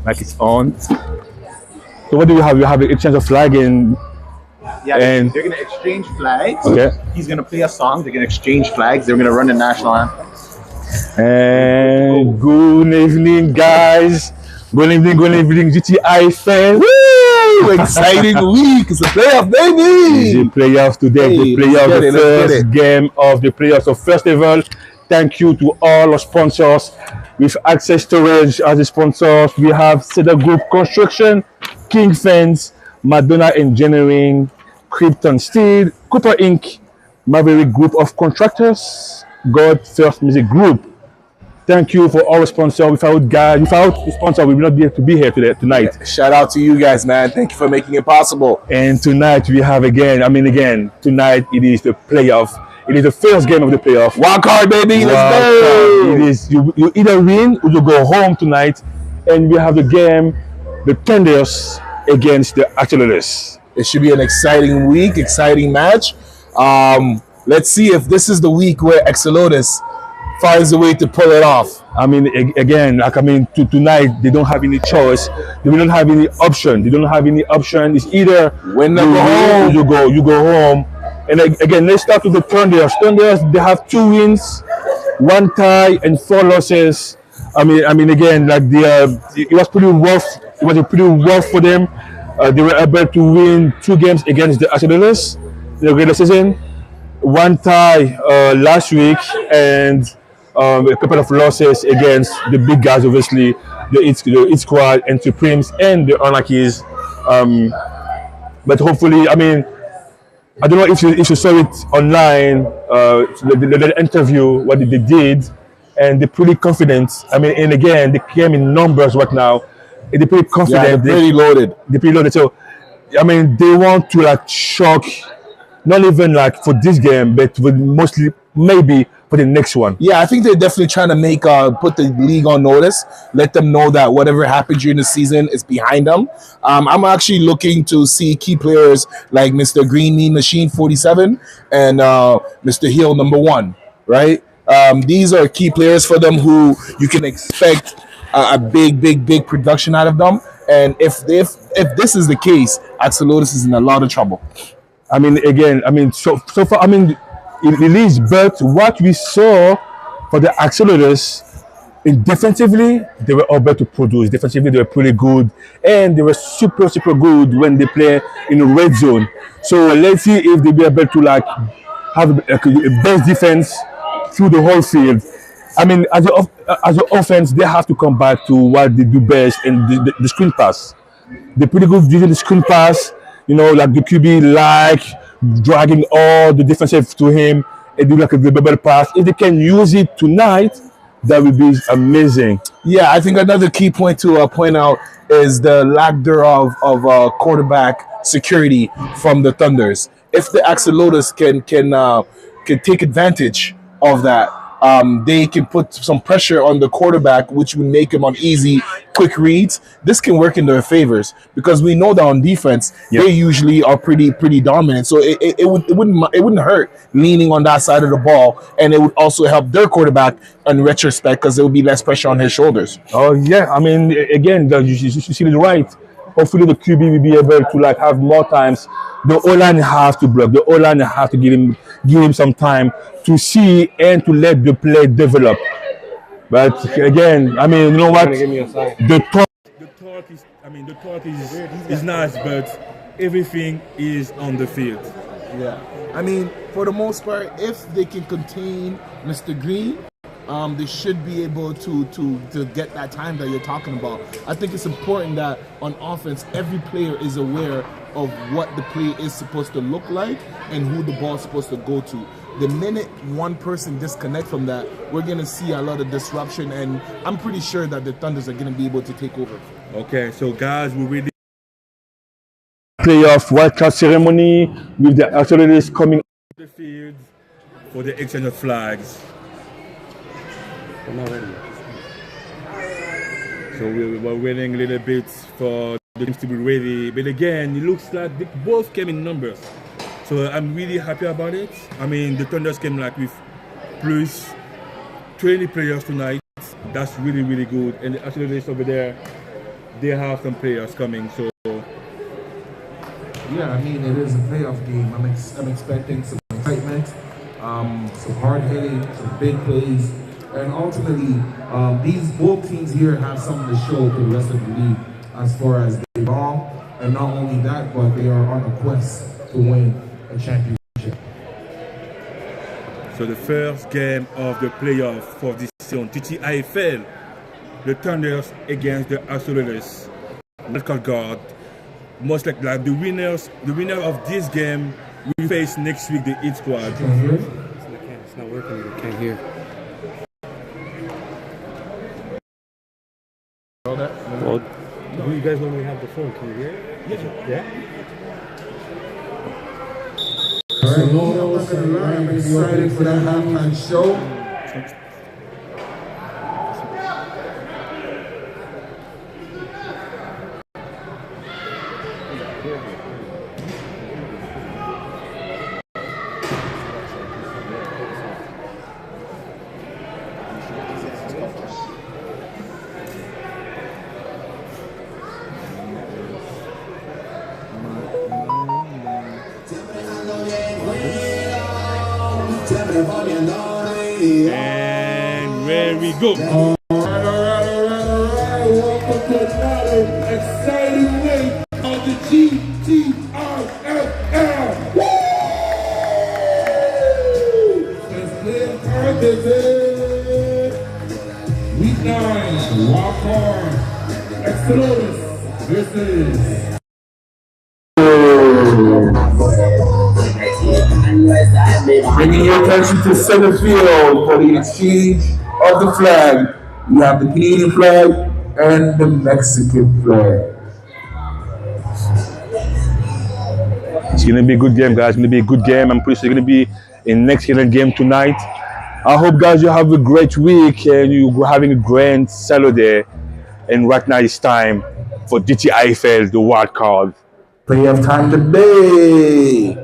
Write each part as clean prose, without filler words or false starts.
like it's on. So what do you have? You have an exchange of flag and they're gonna exchange flags. okay. He's gonna play a song. They're gonna exchange flags. They're gonna run the national anthem. And good evening, guys. Good evening, GTIFL. Woo! Exciting week. It's a playoff, baby. It's the playoffs today. Hey, the playoffs, the let's first game of the playoffs. So first of all, thank you to all our sponsors. With Access Storage as the sponsors, we have Cedar Group Construction, King Fence, Madonna Engineering, Krypton Steel, Cooper Inc., Maverick Group of Contractors, God First Music Group. Thank you for all the sponsors. Without the sponsor, we will not be able to be here tonight. Shout out to you guys, man. Thank you for making it possible. And tonight we have tonight it is the playoff. It is the first game of the playoff. Wild card, baby. Let's go. It is you either win or you go home tonight, and we have the game, the Thunders against the Axolotls. It should be an exciting week, exciting match. Let's see if this is the week where Axolotls finds a way to pull it off. Tonight they don't have any choice. They don't have any option. They don't have any option. It's either win or go home. You go home. And again, let's start with the Thunders. Thunders, they have 2 wins, 1 tie, and 4 losses. It was pretty rough. It was pretty rough for them. They were able to win 2 games against the Axolotls in the regular season. 1 tie last week, and a couple of losses against the big guys, obviously, the It Squad and Supremes and the Anarchies. But hopefully, I don't know if you saw it online, the interview, what they did, and they're pretty confident. And again, they came in numbers right now. And they're pretty confident. Yeah, they're pretty loaded. They're pretty loaded. So, they want to shock, not even for this game, but mostly maybe for the next one. Yeah, I think they're definitely trying to put the league on notice, let them know that whatever happened during the season is behind them. I'm actually looking to see key players like Mr. Green Mean Machine 47 and Mr. Hill #1, right? These are key players for them who you can expect a big production out of them. And if this is the case, Axolotls is in a lot of trouble. So far, it is, but what we saw for the Axolotls, defensively, they were able to produce. Defensively, they were pretty good, and they were super good when they play in the red zone. So let's see if they'll be able to have a best defense through the whole field. As an offense, they have to come back to what they do best, and the screen pass. They're pretty good using the screen pass. The QB dragging all the defensive to him and do a dribble pass. If they can use it tonight, that would be amazing. Yeah, I think another key point to point out is the lack thereof of quarterback security from the Thunders. If the Axolotls can take advantage of that, they can put some pressure on the quarterback, which would make him uneasy, quick reads. This can work in their favors because we know that on defense, they usually are pretty dominant. So it wouldn't hurt leaning on that side of the ball, and it would also help their quarterback in retrospect because there would be less pressure on his shoulders. Oh yeah, again, you see it right. Hopefully the QB will be able to have more times. The O-line has to block. The O-line has to give him some time to see and to let the play develop. But again, you know what? The thought is nice, but everything is on the field. Yeah, for the most part, if they can contain Mr. Green, they should be able to get that time that you're talking about. I think it's important that on offense, every player is aware of what the play is supposed to look like and who the ball is supposed to go to. The minute one person disconnect from that, we're going to see a lot of disruption, and I'm pretty sure that the Thunders are going to be able to take over. Okay, so guys, we really playoff wildcard ceremony with the Axolotls coming on the field for the exchange of flags. We're not ready yet. So we're waiting a little bit for the teams to be ready. But again, it looks like they both came in numbers. So I'm really happy about it. The Thunders came with plus 20 players tonight. That's really good. And the Axolotls over there, they have some players coming. So Yeah, I mean, it is a playoff game. I'm expecting some excitement, some hard hitting, some big plays, and ultimately, these both teams here have something to show to the rest of the league as far as they belong, and not only that, but they are on a quest to win a championship. So the first game of the playoff for this season, GTIFL, the Thunders against the Axolotls. Wildcard guard. Most likely, the winner of this game will face next week the Heat squad. Can you hear? It's not working. I can't hear. Well, do you guys normally have the phone? Can you hear it? Yeah. I'm not gonna lie, I'm excited for that halftime show. And where we go. All right. Welcome to another exciting week of the GTIFL. Woo! Let's play a card this is week 9, wild card. Axolotls versus bringing your attention to center field for the exchange of the flag. We have the Canadian flag and the Mexican flag. It's going to be a good game, guys. It's going to be a good game. I'm pretty sure it's going to be a next game tonight. I hope, guys, you have a great week and you're having a grand Saturday. And right now it's time for GTIFL, the wild card. Playoff time today.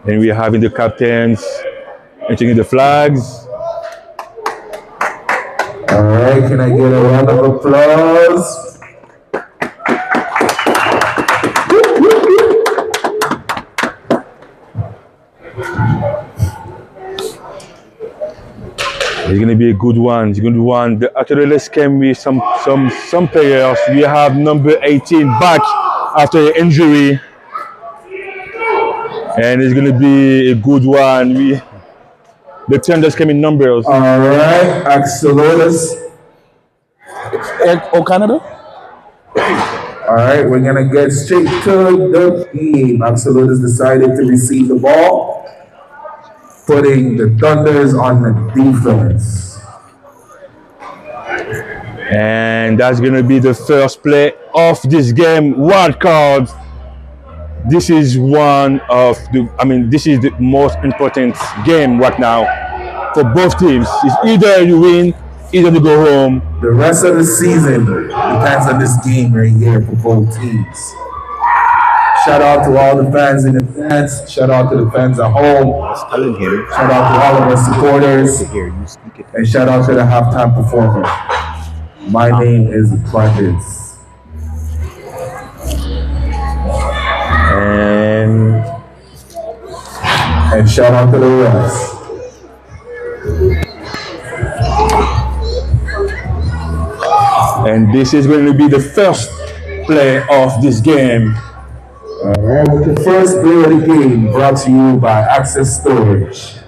And we're having the captains entering the flags. All right, can I get a round of applause? It's going to be a good one. It's going to be one. The Axolotls came with some players. We have number 18 back after an injury. And it's going to be a good one. The Thunders came in numbers. All right, Axolotls. Oh, Canada? All right, we're going to get straight to the game. Axolotls decided to receive the ball, putting the Thunders on the defense. And that's going to be the first play of this game, wild card. This is this is the most important game right now for both teams. It's either you win, either you go home. The rest of the season depends on this game right here for both teams. Shout out to all the fans in the stands. Shout out to the fans at home. Shout out to all of our supporters. And shout out to the halftime performer. My name is Prentice. And shout out to the rest. And this is going to be the first play of this game. Alright, with the first play of the game brought to you by Access Storage.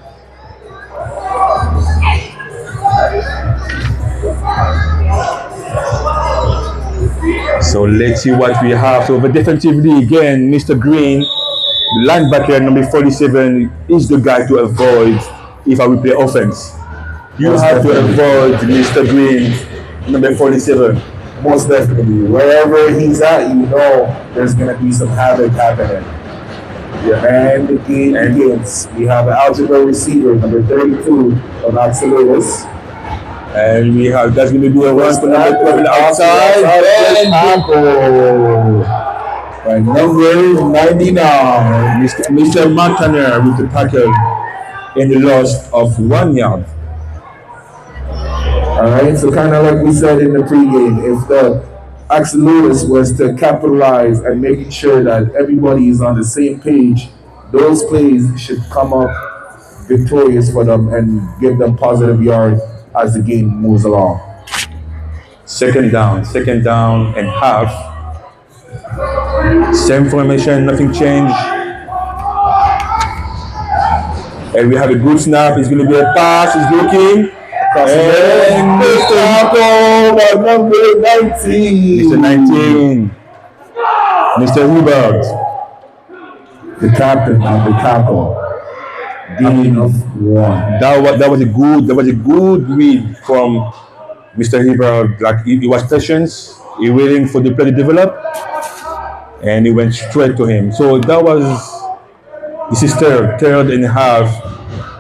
So let's see what we have. So, but defensively again, Mr. Green, the linebacker number 47, is the guy to avoid if I will play offense. You have to avoid Mr. Green, number 47. Most definitely. Wherever he's at, you know there's going to be some havoc happening. Yeah. And the game begins. We have an algebra receiver, number 32 of Axolotls. And we have, that's going to be a run for number 12 outside. And tackle by number 99, Mr. Montana with the tackle in the loss of 1 yard. Alright, so kind of like we said in the pregame, if the Axolotls was to capitalize and making sure that everybody is on the same page. Those plays should come up victorious for them and give them positive yard as the game moves along. Second down and half. Same formation, nothing changed. And we have a good snap. It's going to be a pass. He's looking. And Mr. Tackle by number 19. Mr. 19. Mr. Hubert. The captain of the tackle. Gain of 1. That was a good read from Mr. Hubert. Like he was patient. He waiting for the play to develop. And he went straight to him. So this is third and a half.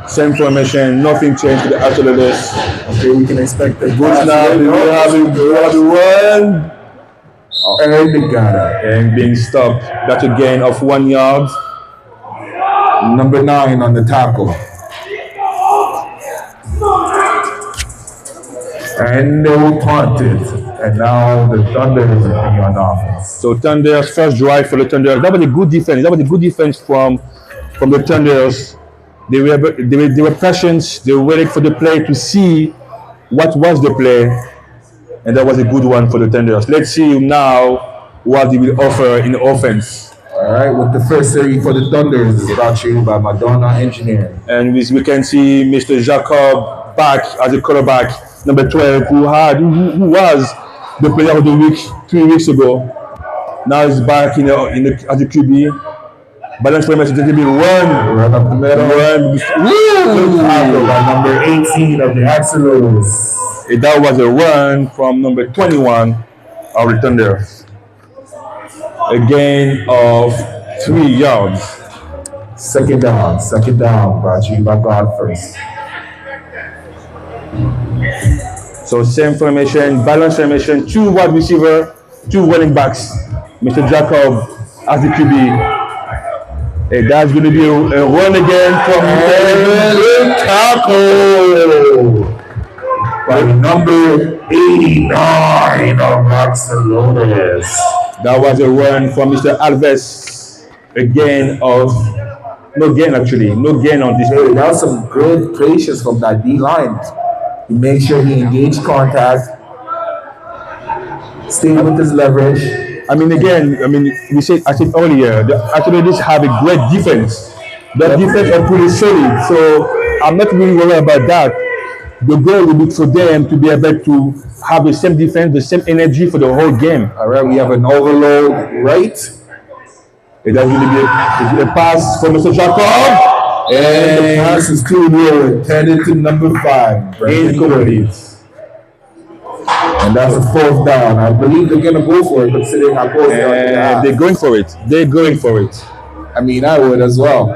Same formation, nothing changed to the Axolotls. Okay, we can expect a Good snap, we have a run. And they got it. And being stopped. That's a gain of 1 yard. Number 9 on the tackle. And they will punt it. And now the Thunder is on offense. So Thunder's first drive for the Thunder. That was a good defense. That was a good defense from the Thunders. They were patient. They were waiting for the play to see what was the play. And that was a good one for the Thunders. Let's see now what they will offer in offense. All right, with the first series for the Thunders is brought to you by Madonna Engineering. And we can see Mr. Jacob back as a quarterback, number 12, who was the player of the week 3 weeks ago. Now he's back as a QB. Balance formation, just be Run up the middle. Run. Tackle by number 18 of the Axolotls. That was a run from number 21 of the Thunder. A gain of 3 yards. Second down, brought to you by God first. So same formation, balance formation, 2 wide receiver, 2 running backs. Mr. Jacob as the QB. And that's going to be a run again from the tackle by number 89 of Axolotls. That was a run from Mr. Alves. A gain of no gain on this play. That was some good patience from that D line. He made sure he engaged contact, stayed with his leverage. I said earlier, the Axolotls have a great defense. The defense are pretty solid, so I'm not really worried about that. The goal will be for them to be able to have the same defense, the same energy for the whole game. All right, we have an overload right. It has going to be a pass for Mr. Jacob. And the pass is clear, headed to number 5. Incomplete. And that's a 4th down. I believe they're going to go for it, considering how close they are. They're going for it. They're going for it. I mean, I would as well.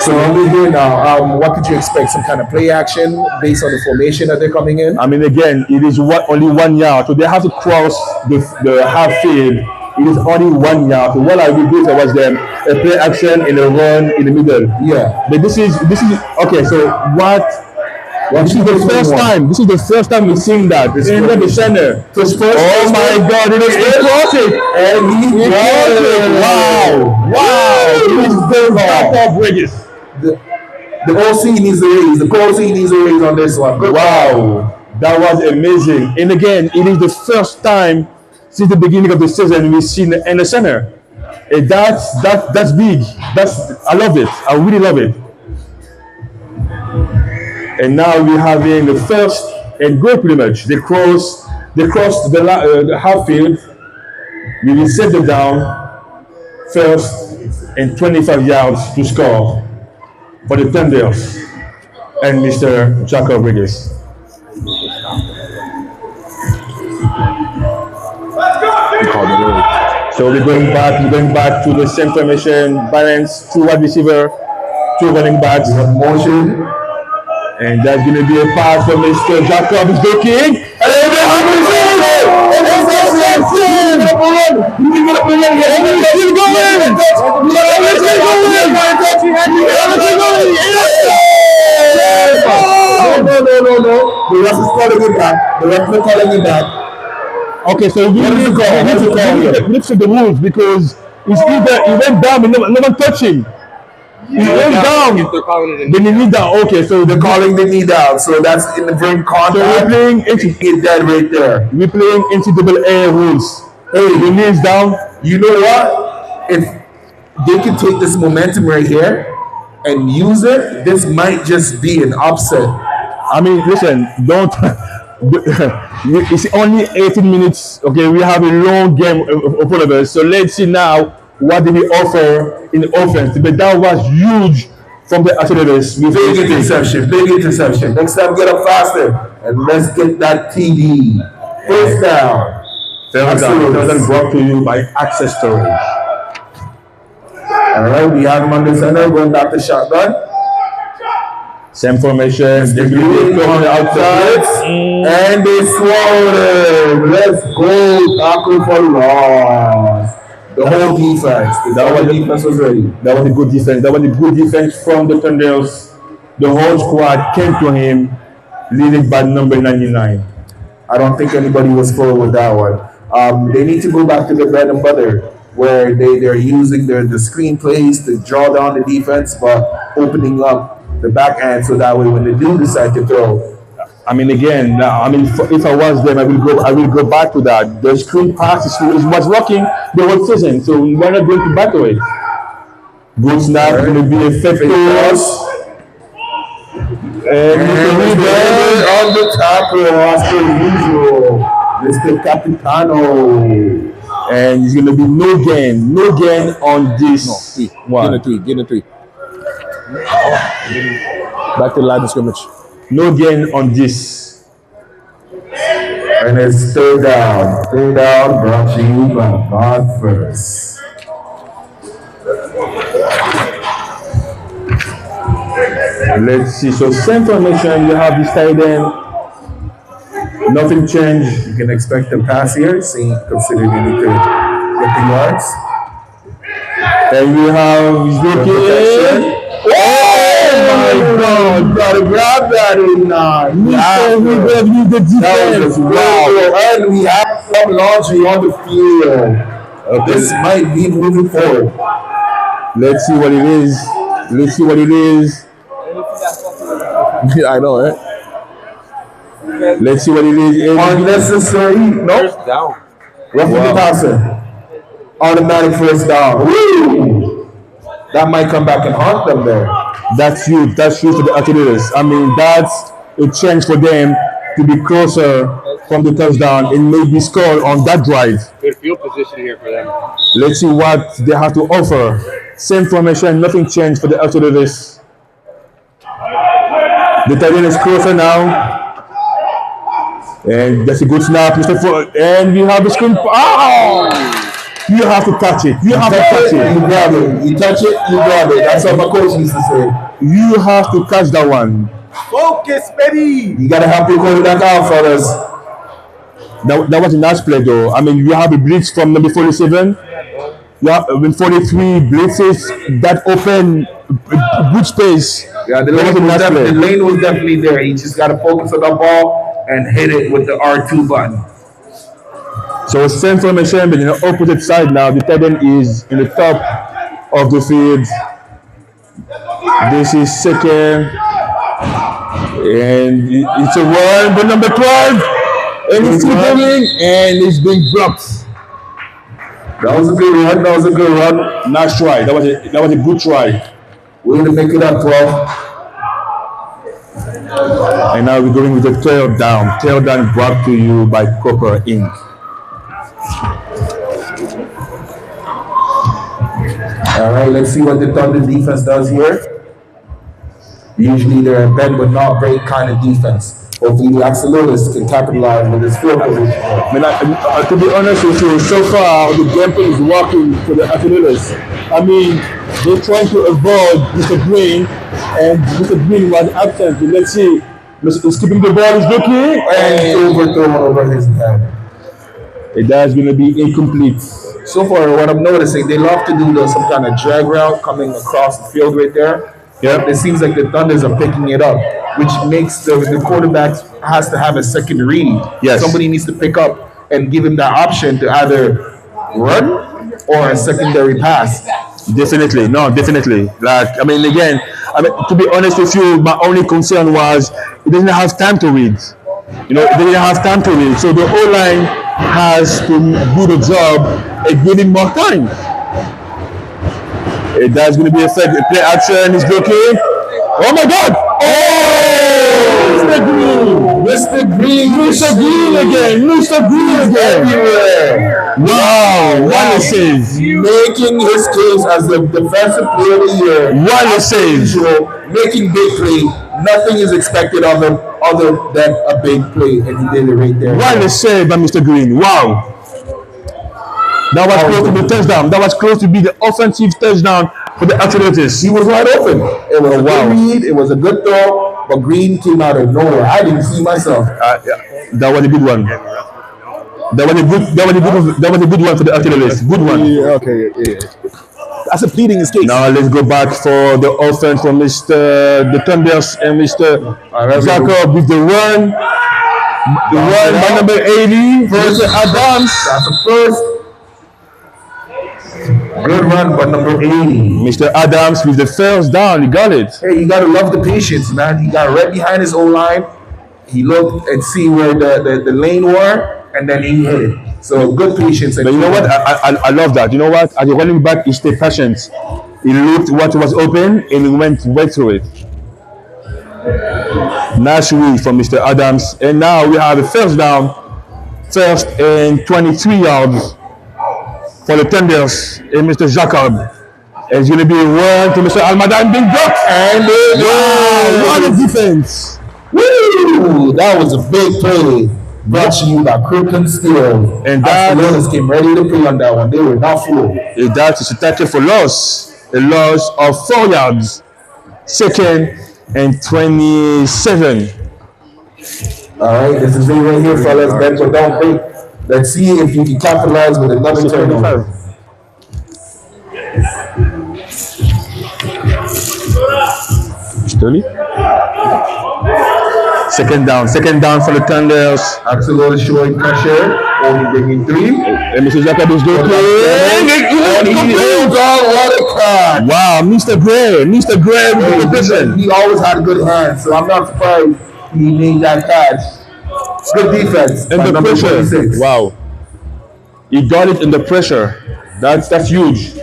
So over here now, what could you expect? Some kind of play action based on the formation that they're coming in? I mean, again, it is only 1 yard, so they have to cross the half field. It is only 1 yard. So what I will do was them a play action and a run in the middle. Yeah. But this is okay. So what? This is the first time. This is the first time we've seen that. It's in the center. Oh my God! It is crossing, and he crossed it. Wow! It is the bridges. The OC needs a raise. The OC needs a raise on this one. Wow! That was amazing. And again, it is the first time since the beginning of the season we've seen in the center. And that's big. I love it. I really love it. And now we're having the first and goal pretty much. They cross the half field. We will set them down first and 25 yards to score for the Thunders and Mr. Jacob Rodriguez. So we're going back to the same formation, balance, 2 wide receiver, 2 running backs. Motion. And that's going to be a pass from Mr. Jacob is looking. No. The ref is calling it back. Okay, so we What is need the call? What is the call here? we need to check the rules because it's either he went down, but no one touched him. He went down. If they're calling it a Then he need that. Okay, so They're calling the knee down, so that's in the very So contact. we're playing Get that right there. NCAA rules. Hey, the knees down. You know what? If they can take this momentum right here and use it, this might just be an upset. I mean, listen, don't. It's only 18 minutes. Okay, we have a long game in front of us. So let's see now what did we offer in offense. But that was huge from the Axolotls. Big interception, big interception. Next time, get up faster and let's get that TD. First down. Third down brought to you by Access Storage. All right, we have him under center, going back to shotgun. Same formation. They on the outside. And they swallowed it. Let's go. Tackle for loss. The whole defense. The defense was ready. That was a good defense. That was a good defense from the Thunders. The whole squad came to him, leading by number 99. I don't think anybody was full with that one. They need to go back to the bread and butter, where they're using the screenplays to draw down the defense, but opening up the back end so that way when they do decide to throw. I mean, again, if I was them, I will go back to that. The screen pass was working the whole season, so we're not going to back away. Good snap, going to be a fake toss. And on the tackle, as per usual, Mr. Capitano. And it's going to be no gain on this one. Get a three. Back to the line of scrimmage. No gain on this. And it's third down. Third down brought to you by God First. Let's see. So same formation. You have this tight end. Nothing changed. You can expect the pass here, considering you need to get the yards. And we have he's looking. Oh my God! Gotta grab that in We gave you the defense. wow. And we have some laundry on the field. Okay. This might be moving forward. Let's see what it is. Yeah, I know, right? Let's see what it is. Unnecessary. Nope. First down. Roughing the passer. Automatic first down. Woo! That might come back and haunt them there. That's huge. That's huge for the Axolotls. I mean, that's a chance for them to be closer from the touchdown and maybe score on that drive. Good field position here for them. Let's see what they have to offer. Same formation, nothing changed for the Axolotls. The tight end is closer now. And that's a good snap, Mr. Ford. And we have the screen. Oh! You have to catch it. You have to catch it. You grab it. You touch it, you grab it. That's what my coach used to say. You have to catch that one. Focus, baby. You gotta help your quarterback out, fellas. That was a nice play, though. I mean, you have a blitz from number 47. You have 43 blitzes that open good space. Yeah, the lane was definitely there. You just gotta focus on the ball and hit it with the R2 button. So same formation, but in the opposite side now. The tight end is in the top of the field. This is second. And it's a run, but number 12. And it's still going, and it's being blocked. That was a good run. Nice try. That was a good try. We're gonna make it up, 12. And now we're going with the tail down. Tail down brought to you by Copper Inc. All right, let's see what the Thunder defense does here. Usually they're a bend but not break kind of defense. Hopefully the Axolotls can capitalize with this field position. I mean, to be honest with you, so far the gameplay is working for the Axolotls. I mean, they're trying to avoid Mr. Green, and Mr. Green was absent. Let's see. He's keeping the ball, he's looking, And overthrown over his head. That's going to be incomplete. So far, what I'm noticing, they love to do some kind of drag route coming across the field right there. Yeah. It seems like the Thunders are picking it up, which makes the quarterback has to have a second read. Yes. Somebody needs to pick up and give him that option to either run or a secondary pass. Definitely, no, definitely. Like, I mean, again, I mean, to be honest with you, my only concern was he doesn't have time to read. You know, they didn't have time to read. So the O line has to do the job and give him more time. That's going to be a play action. He's blocking. Oh my God! Oh! Mr. Green! Mr. Green, Mr. Green again! Mr. Green again! everywhere. Wow! What a save! Making his case as the defensive player of the year. What a save! Usual, making big play. Nothing is expected of him other than a big play, and he did it right there. What a save by Mr. Green! Wow! That was close to be a touchdown. That was close to be the offensive touchdown for the Axolotls. He was wide open. It was a Wow. good read. It was a good throw, but Green came out of nowhere. I didn't see myself. That was a good one. That was a good one for the Axolotls. Good one. Yeah, okay, yeah. That's a pleading his case. Now let's go back for the offense from the Thunders and Mr. Jacob with the run. The run by number 80 versus Adams. That's a first. Good run by number 80. Mr. Adams with the first down. He got it. Hey, you gotta love the patience, man. He got right behind his O-line. He looked and see where the lane were, and then he hit it. So good patience. But you know what? I love that. You know what? As a running back, he stayed patient. He looked what was open and he went right through it. Nice read from Mr. Adams. And now we have a first down. First and 23 yards for the Thunders and Mr. Jacob. And it's going to be a run to Mr. Almada and being blocked. And wow, what a defense. Woo! That was a big play. Brought to you by Crooked Steel. And that Axolotls came ready to play on that one. They were not fooled. that is a tackle for loss. A loss of 4 yards. Second and 27. All right, this is it right here, fellas. Bet but don't break. Let's see if you can capitalize with another turnover. Stoli. Second down for the Thunders. Axolotls showing pressure, only bringing 3. And Mr. Jacob is looking. And he holds on, what a crack. Wow, Mr. Gray with the position. He always had good hands, so I'm not surprised he made that catch. Good defense. And by the number pressure. 26. Wow. He got it in the pressure. That's huge.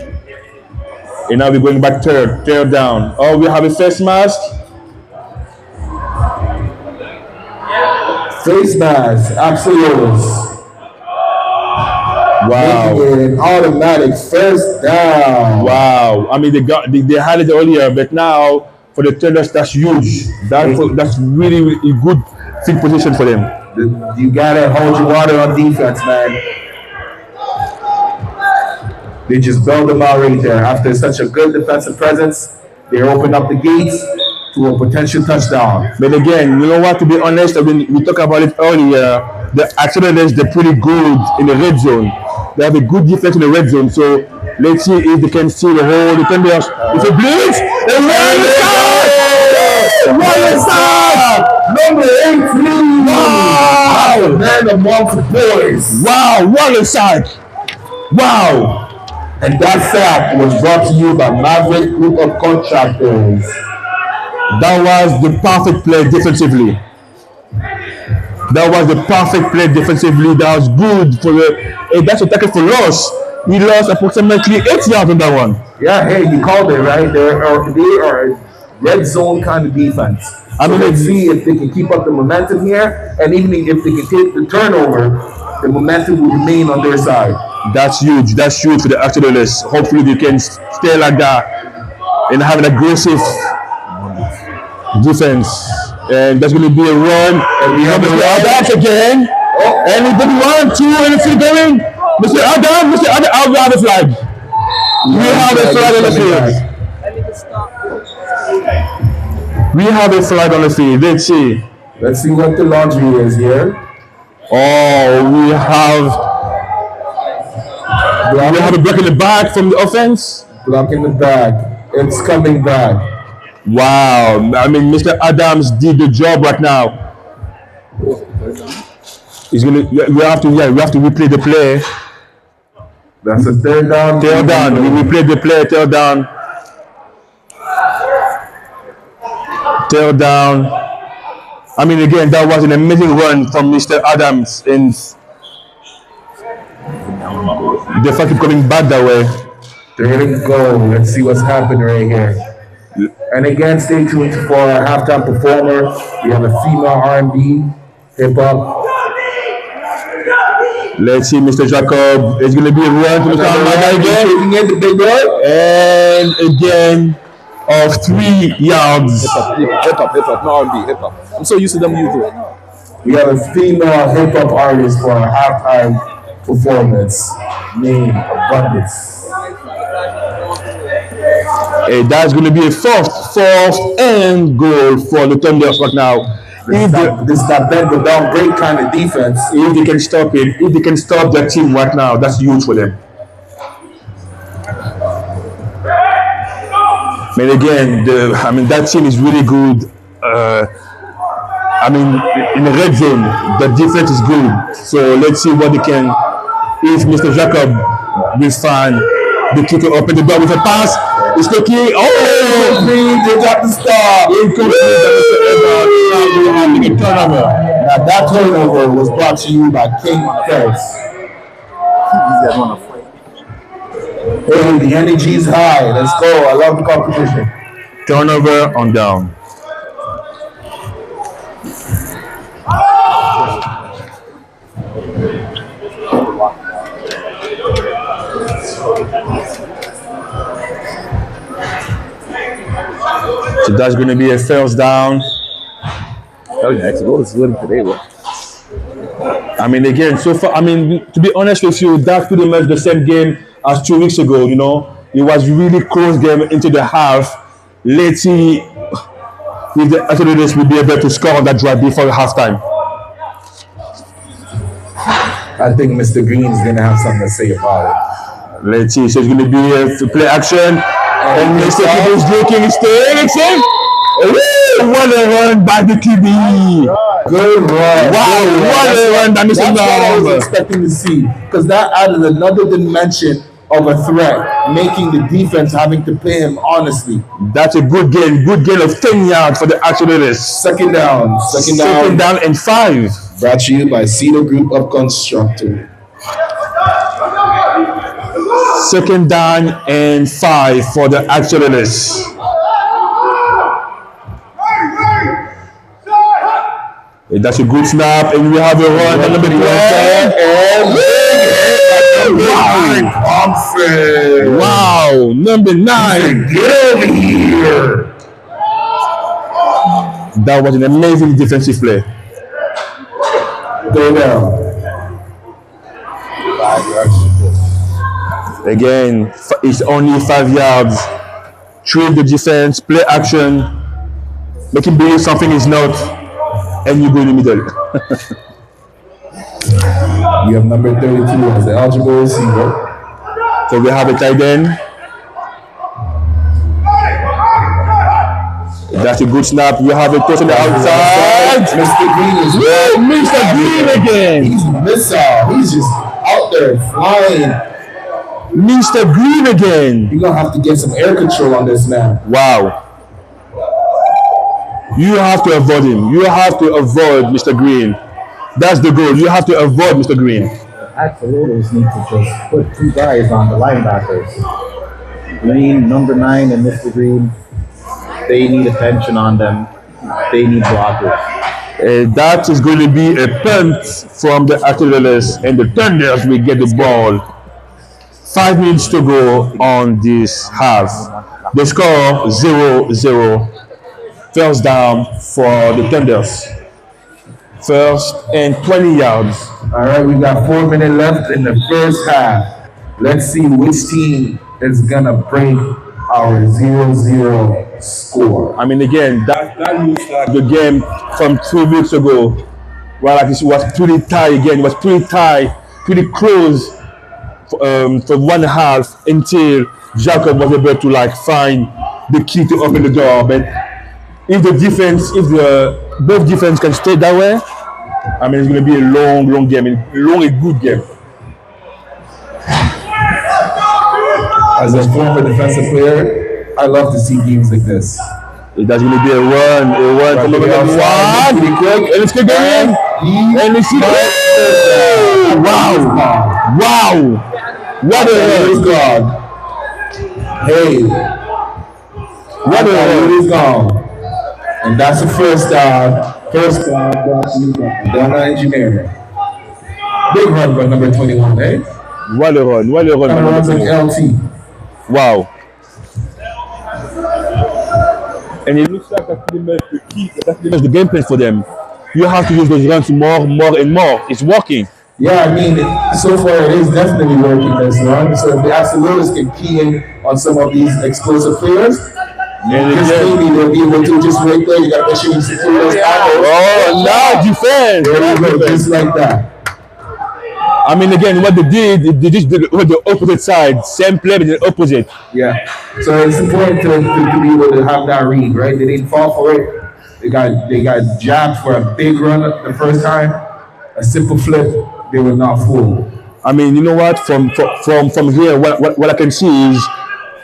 And now we're going back third down. Oh, we have a face mask. Face mask, Axolotls. Wow. Making it an automatic first down. Wow. I mean, they had it earlier, but now for the Thunders, that's huge. That's really a good field position for them. You gotta hold your water on defense, man. They just build them out right there. After such a good defensive presence, they open up the gates to a potential touchdown. But again, you know what? To be honest, I mean, we talked about it earlier. The Axolotls, they're pretty good in the red zone. They have a good defense in the red zone. So let's see if they can see the whole Thunders. It's a blitz. And what is that? Number 18. Wow! Man amongst the boys. Wow! What a sack! Wow! And that sack was brought to you by Maverick Group of Contractors. That was the perfect play defensively. That was the perfect play defensively. That was good for that's a tackle for loss. We lost approximately 8 yards on that one. Yeah, hey, you called it, right? They are a red zone kind of defense. I mean, let's see if they can keep up the momentum here, and even if they can take the turnover, the momentum will remain on their side. That's huge. That's huge for the Axolotls. Hopefully they can stay like that and have an aggressive defense. And that's going to be a run. And we have Mr. Adams again. And we did 1, 2, and it's still going. Mr. Adams, I'll grab the flag. We have a flag on the field. We have a flag on the field. Let's see. Let's see what the laundry is here. Oh, we have a block in the back from the offense. Block in the back. It's coming back. Wow. I mean, Mr. Adams did the job right now. He's gonna. We have to. Yeah, we have to replay the play. That's a third down. Third down. We replay the play. Third down. Third down. I mean, again, that was an amazing run from Mr. Adams, and the fact keep coming back that way. There we go. Let's see what's happening right here. And again, stay tuned for our halftime performer. We have a female R&B, hip hop. Let's see, Mr. Jacob. It's going to be a run to Mr. Almada again. Taking it, the big boy. And again, of 3 yards. Hip hop, no R&B, hip hop. I'm so used to them YouTube. We have a female hip hop artist for our halftime performance named Abundance. And that's going to be a fourth and goal for the Thunders right now. This is that bend but down break kind of defense. If they can stop it, if they can stop their team right now, that's huge for them. And again, that team is really good. In the red zone, the defense is good. So let's see what they can. If Mr. Jacob will find the kicker open the door with a pass, it's the key. Oh, They got the stop. Now that turnover was brought to you by King First. Hey, the energy is high. Let's go. I love the competition. Turnover on down. So that's going to be a first down. Axolotls winning today, bro. I mean, again, so far, to be honest with you, that's pretty much the same game as 2 weeks ago, you know. It was really close game into the half. Let's see if the Axolotls will be able to score on that drive before halftime. I think Mr. Green is going to have something to say about it. Let's see. So it's going to be a play action. And Mr. QB is looking, he's staying. What a run by the QB. Good run. Wow, what a run by Mr. That's what I was Norm. expecting to see. Because that added another dimension of a threat, making the defense having to play him honestly. That's a good gain of 10 yards for the Axolotls. Second down and 5. Brought to you by Cedar Group of Construction. Second down and 5 for the Axolotls. That's a good snap, and we have a run on number 12. Wow, number 9. Get over here. That was an amazing defensive play. Go down. Again, it's only 5 yards. Trick the defense, play action, make him believe something is not, and you go in the middle. You have number 32 as the eligible receiver. So we have a tight end. That's a good snap. We have a touch on the outside. Mr. Green is Mr. Green again. He's missile. He's just out there flying. Mr. Green again. You're gonna have to get some air control on this man. Wow. You have to avoid him. You have to avoid Mr. Green. That's the goal. You have to avoid Mr. Green. Axolotls need to just put 2 guys on the linebackers. Green, number 9, and Mr. Green. They need attention on them. They need blockers. That is going to be a punt from the Axolotls, and the Thunders will get the ball. 5 minutes to go on this half. The score 0-0. First down for the Thunders. First and 20 yards. All right, we got 4 minutes left in the first half. Let's see which team is gonna break our 0-0 score. I mean, again, that looks like the game from 2 weeks ago. Well, like it was pretty tight again. It was pretty tight, pretty close for one half until Jacob was able to find the key to open the door. But if both defense can stay that way, I mean, it's going to be a long game, a good game. As a former defensive player, I love to see games like this. That's going to be a run. Come on, Pretty quick. And it's going in. And it's wow. What a run. Hey. What a run. Is gone. And that's the first down. Donna Engineering. Big run by number 21, eh? What a run. Runs like LT. Wow. And it looks like that's pretty much the key. That's pretty much the game plan for them. You have to use those runs more and more. It's working. Yeah, I mean, so far it is definitely working this run. So if the Axolotls can key in on some of these explosive players, maybe they'll be able to just right there. You got to make sure you secure those tackles. Oh, now defense. There you go, just like that. I mean, again, what they did, they just did the opposite side. Same play, but the opposite. Yeah. So it's important to be able to have that read, right? They didn't fall for it. They got jabbed for a big run the first time. A simple flip, they were not fooled. I mean, you know what? From here, what I can see is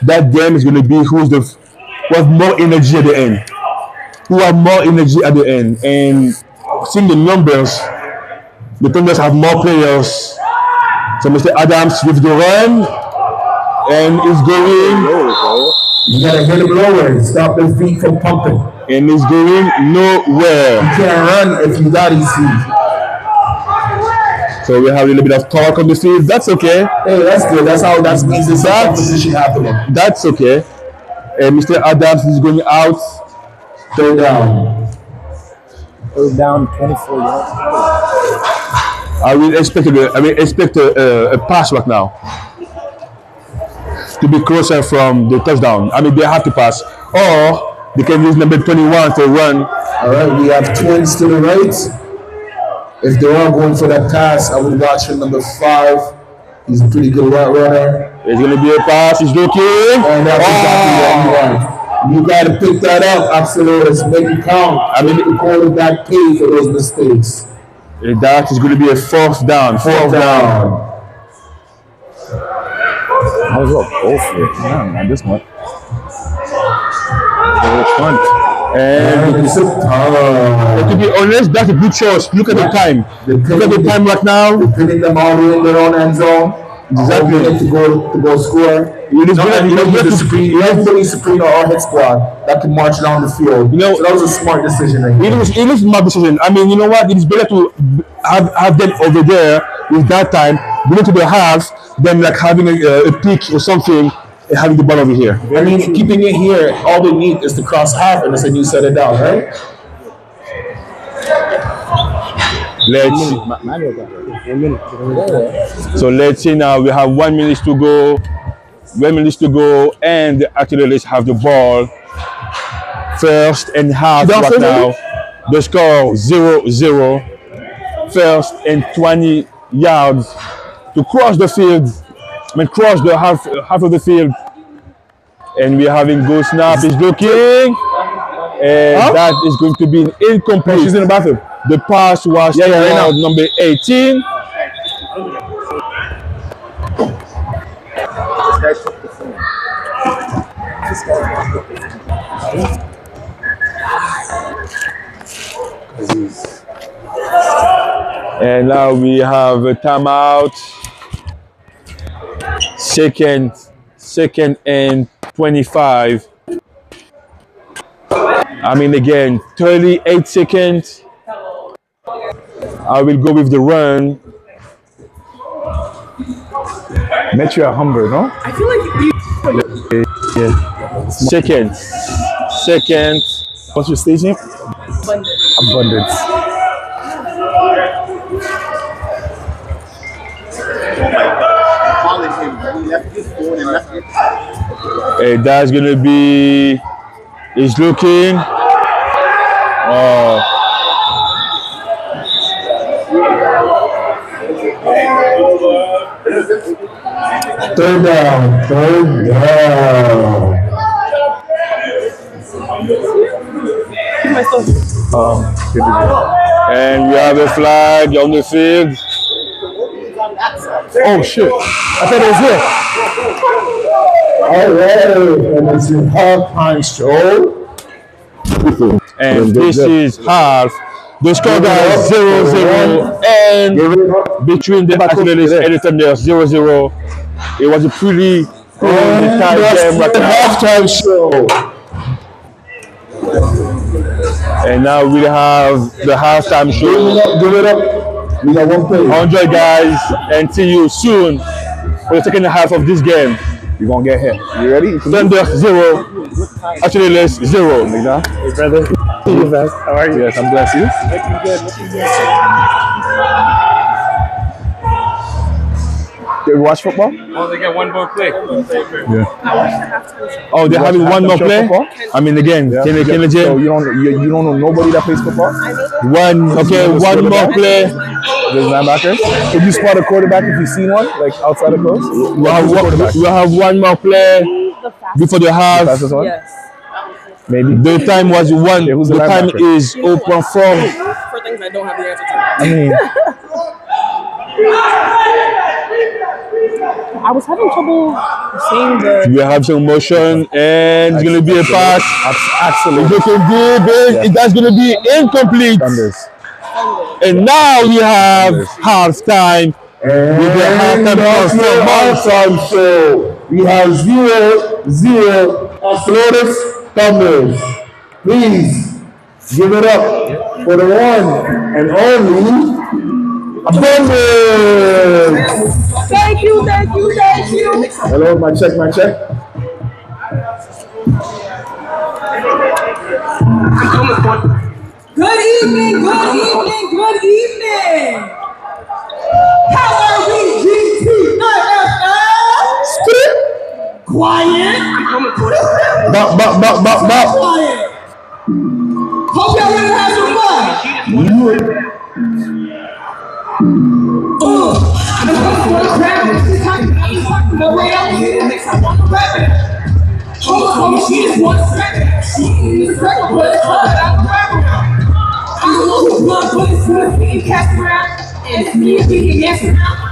that game is going to be who has more energy at the end. Who have more energy at the end. And seeing the numbers, the Thunders have more players. So Mr. Adams with the run, and it's going. You gotta get it lower. Stop the feet from pumping. And it's going nowhere. You can't run if you got EC. So we have a little bit of talk on the field. That's okay. Hey, that's good. That's how that means it's competition happening. That's okay. Mr. Adams is going out. Third down. Third down, 24 yards. I will expect a pass right now to be closer from the touchdown. I mean, they have to pass, or they can use number 21 to run. All right, we have twins to the right. If they're all going for that pass, I would watch for number 5. He's a pretty good route runner. It's going to be a pass. He's looking. And that's exactly what you want. You got to pick that up, Axolotls. Make it count. I mean, the quarterback pay for those mistakes. That is going to be a fourth down. Fourth down. I was up both of it. Man, this one. And to be honest, that's a good choice. Look at the time. Look at the time right now. They're pinning them all in their own end zone. Exactly. To go score. Everybody's screen or hit squad that can march down the field. You know, so that was a smart decision. It was a smart decision. I mean, you know what? It is better to have them over there with that time, going to the half, than like having a pick or something and having the ball over here. I mean, keeping it here, all they need is to cross half and then you set it down, right? Let's see now. We have 1 minute to go. 1 minute to go, and the Axolotls have the ball. First and half right now. The score 0-0. First and 20 yards to cross the field. I mean, cross the half of the field. And we're having go snap. He's looking. And that is going to be an incomplete. She's in the bathroom. The pass was toward number 18. And now we have a timeout. Second and 25. I mean, again, 38 seconds. I will go with the run. Met you at Humber, no? I feel like Yeah. Second. What's your stage name? Abundance. Hey, that's gonna be. He's looking. Third down. myself. Good to go. And we have a flag on the field. Oh shit! I thought it was here. Alright, and it's the halftime show. And this is half. The score is 0-0, and between the Axolotls and the Thunder 0-0. It was a pretty tight game right now. Halftime show. And now we have the halftime show. Give it up. We got one play. 100 guys, and see you soon for the second half of this game. You're gonna get hit. You ready? Thunder 0, Axolotls 0. Hey, brother. See you, best. How are you? Yes, I'm blessed. You? Looking good. You ever watch football? Oh, they got one more play. Oh, they're having one more play? I mean, again, Yeah. can So you you don't know nobody that plays football? one more play. There's linebackers. Could you spot a quarterback if you seen one, like outside of close? We'll have one more play before the half. That's this one. Yes. Maybe. The time was one. who's the The time linebacker? is 0.4. For things I don't have the answer to. I mean, I was having trouble seeing the. We have some motion, and it's gonna be a pass. absolutely. It's looking good, but that's gonna be incomplete. Thunders. And now we have halftime. With the halftime show. We have 0-0 Axolotls Thunders. Please give it up for the one and only Abundance. Thank you. Hello, my check. Good evening. How are we, GTIFL? Quiet. Bop. Quiet. Hope y'all ready to have some fun. I'm going for the crowd. She's talking the way I'm here. Next, I want to rap it. Homie, she just wants to rap it. She is a record, but it's hard. I'm a rapper. I'm the one who's blood bullets who is being cast around, and it's me being answered around.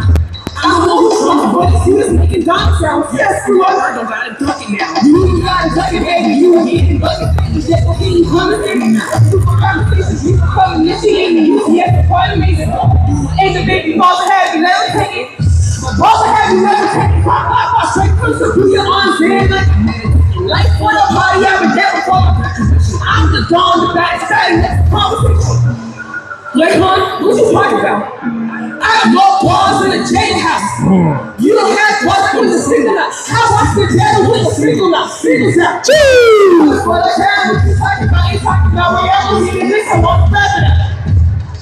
I'm the one who's drunk bullets who is making dime sounds. Yes, you are. I don't got a ducking now. You got a ducking, baby. You getting bucket. You just getting coming. Super conversations. You coming. Yes, she ain't you. Yes, the party makes it. Ain't the baby father have you never take it? My father have you never take it? Pop, straight from the do your arms in like for the party, I would never fall. I'm the dawn, the baddest side, let's conversation. Like, hon, what you talking about? I have more balls in the jailhouse. You don't have balls with a single out. I watch the jail with a single out. Singles out. Jeez! For the town, what you talking about? Ain't talking about where I was eating this, I want to wrap it up.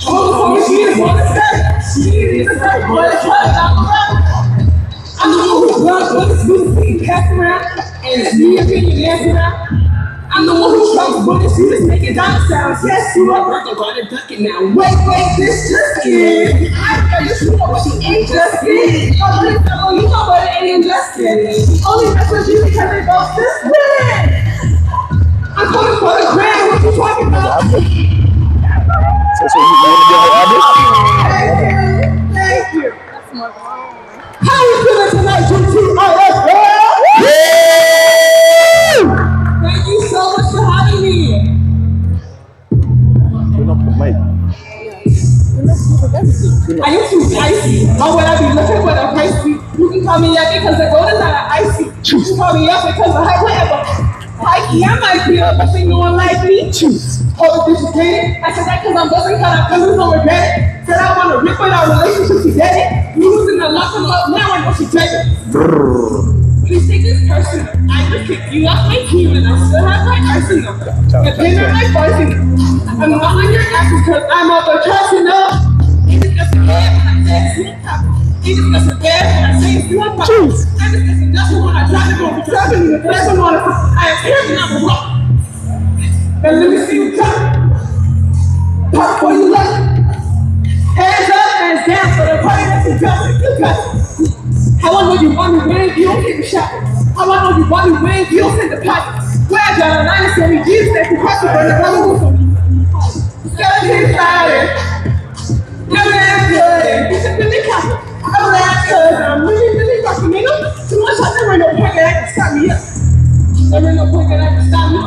Oh, she is one to say. She is a very boy, I'm a rapper. I'm the one who runs with the smooth being cast around, and it's me opinion dancing around. I'm the one who drums bullets, who is making dime sounds. Yes, you are working on a ducking now. Wait, this just in. I know you know what she ain't just in. Oh, you know what it ain't just in. Only mess with you because they both just win. I'm coming for the grand, what you talking about? So you want to get her address? Thank you. How you feeling tonight, GTIFL? Thank you so much for having me. Turn up the mic. I used to be icy. Or when I be looking for the icy, you can call me up because the gold is not icy. You can call me up because of whatever. Mikey, I might be up, but no one like me. Hold this again. I said that because I'm buzzing, because I'm regret it. Said I want to rip with our relationship, she did it. Losing the lock and love, now I know she did it. Please take this person. I just kicked you off my team and I still have my arsenal. But then I'm like voicing. I'm not on your ass because I'm up a trusting up. You just got bad when I say it's not top. You just got bad when I say it's not top. I just got nothing when I try to go for traveling in the class. I am here now for rock. And let me see you top. Pop for you left. Hands up, hands down for the party that's you got it. You got it. How I know you want me when you don't get the shot. How I know you want me when you don't send the pocket. Where I got a line of 70 G's that can cost you for the other one. Skeleton sliding. Never that good. You should really come. I'm that good. I'm really fucking nigga. Too much. There ain't no point that I can stop me up. There ain't no point that I can stop me.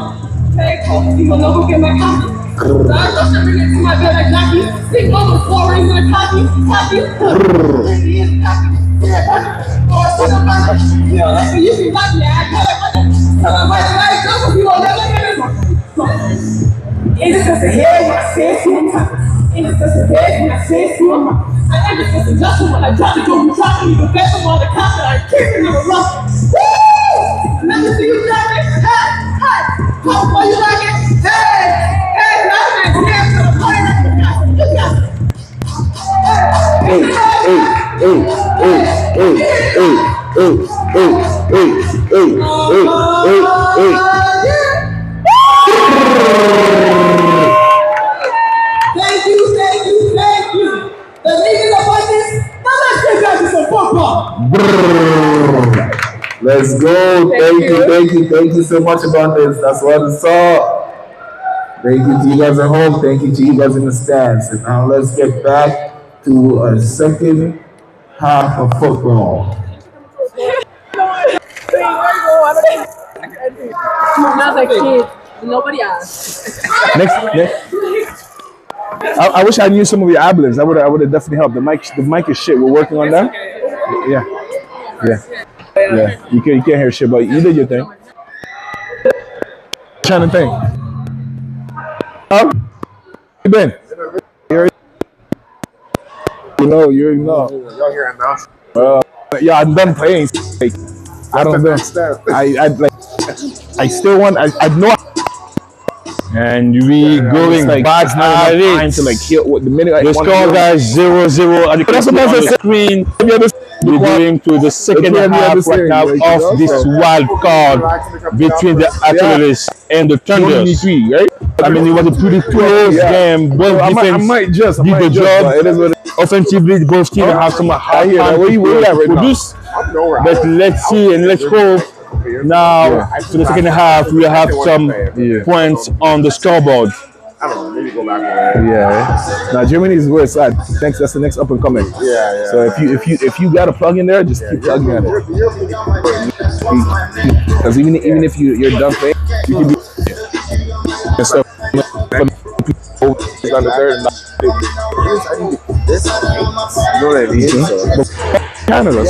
Okay, cool. You gonna go get my coffee? I rush everything to my bed like Nike. Sleep on the floor, raise my coffee. Yeah, you can like me. I can't. You don't never get it. It's just a head when I say it's just a head when I say I just was adjusting when I dropped it. You dropped me. You bet them all the cops that I can't remember rough. Woo! Never see you drop it. Hey! How far you like it? Hey! Thank you. The reason about this, now let's get back to some football. Let's go. Thank you so much about this. That's what it's all. Thank you to you guys at home. Thank you to you guys in the stands. And now let's get back to a second half of football. Not like kids. Nobody asked. Next. I wish I knew some of your ad-libs. I would have definitely helped. The mic is shit. We're working on that. Yeah. You can't hear shit, but you did your thing. Trying to think. How you been? You know. Y'all hearing now? Yeah, I'm done playing. Like, I don't know. I still want. I know. And we going back at it. Time to like hit what the minute. The score, guys, 0-0. And you can see on the screen. We're going to the second half right now of this wild card between the Axolotls and the Thunders. Right? I mean, it was a pretty close game. Both defense did the job. Offensively, both teams have some hard time to produce. But let's see and let's hope. Now, to the second half, we have some points on the scoreboard. I don't know. Maybe go back over there. Yeah. Now Germany is where it's at. Next, that's the next up and coming. Yeah. So if you got a plug in there, just keep plugging at it. Because even if you're done playing, you can be. And stuff. He's on the third. This, you know what I mean? So. Canada.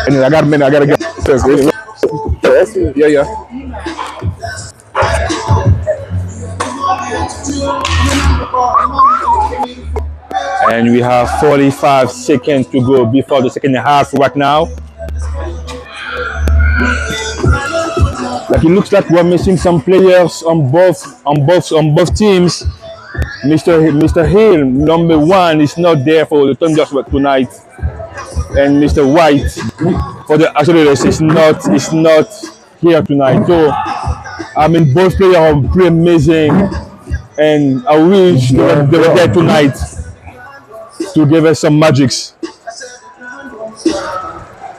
And I got a minute. I gotta get this. Yeah. And we have 45 seconds to go before the second half right now. Like it looks like we're missing some players on both teams. Mr. Hill, number 1, is not there for the Thunders tonight, and Mr. White for the Axolotls is not here tonight. So I mean, both players are pretty amazing, and I wish they were there tonight to give us some magics.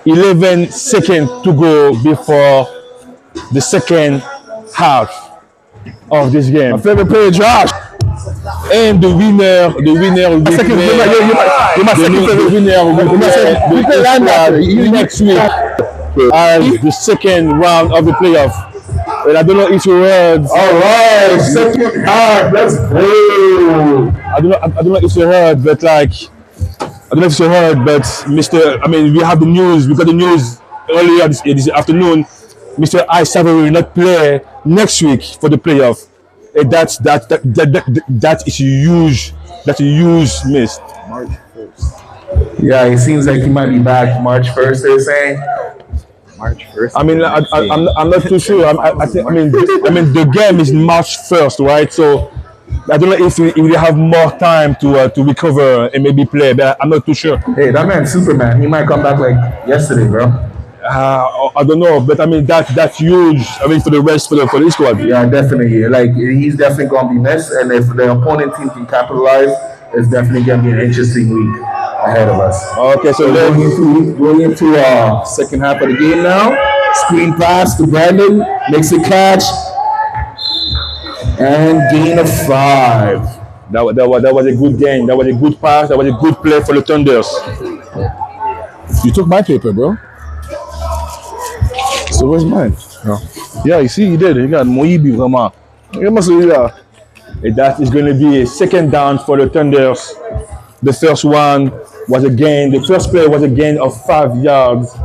11 seconds to go before the second half of this game. My favorite player, Josh. And the winner will be next week as the second round of the playoff. And I don't know if you heard. All right, second half. Let's go. I don't know if you heard, but we have the news. We got the news earlier this afternoon. Mr. Isaver will not play next week for the playoff. And that is huge. That's a huge miss. March 1st. Yeah, it seems like he might be back March 1st. They're saying. March 1st. I mean, I'm not too sure. I mean, the game is March 1st, right? So I don't know if we have more time to recover and maybe play, but I'm not too sure. Hey, that man's Superman. He might come back like yesterday, bro. I don't know, but I mean that's huge. I mean for the squad. Yeah, definitely. Like he's definitely gonna be missed, and if the opponent team can capitalize, it's definitely gonna be an interesting week ahead of us. Okay, so going into second half of the game now. Screen pass to Brandon, makes a catch. And gain of 5. That was a good game. That was a good pass. That was a good play for the Thunders. You took my paper, bro. So where's mine? No. Yeah, you see, you did. You got Moibi, vraiment. You must have that. And that is going to be a second down for the Thunders. The first one was a gain. The first play was a gain of 5 yards.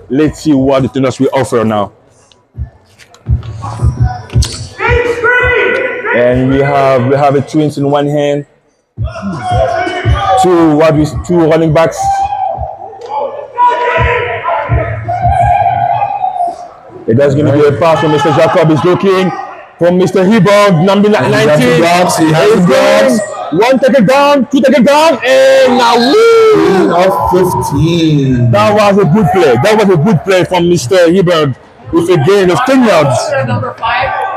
Let's see what the Thunders will offer now. And we have a twins in one hand. Two running backs. And that's going to be a pass from Mr. Jacob. Is looking from Mr. Hebog, number 19. He has the blocks. One take it down, two take it down, and now Gain of 15. that was a good play. That was a good play from Mr. Hebog with a gain of 10 yards. Number 5.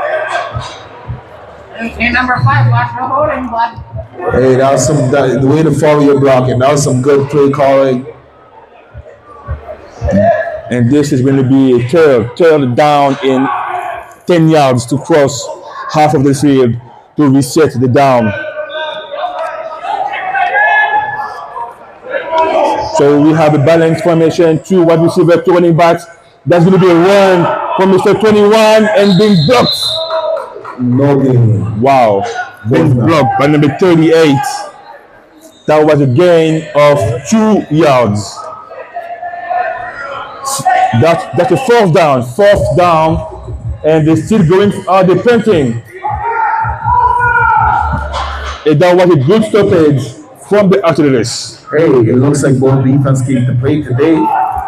Okay, number 5, watch the holding, bud. Hey, that was the way to follow your blocking. That was some good play calling. And this is going to be a third down in 10 yards to cross half of the field to reset the down. So we have a balanced formation, 2 wide receiver, 2 running backs. That's going to be a run from Mr. 21 and being blocked. No gain. Wow. Being blocked by number 38. That was a gain of 2 yards. That's a fourth down, and they're still going, they're punting. And that was a good stoppage from the Axolotls. Hey, it looks like both defense came to play today,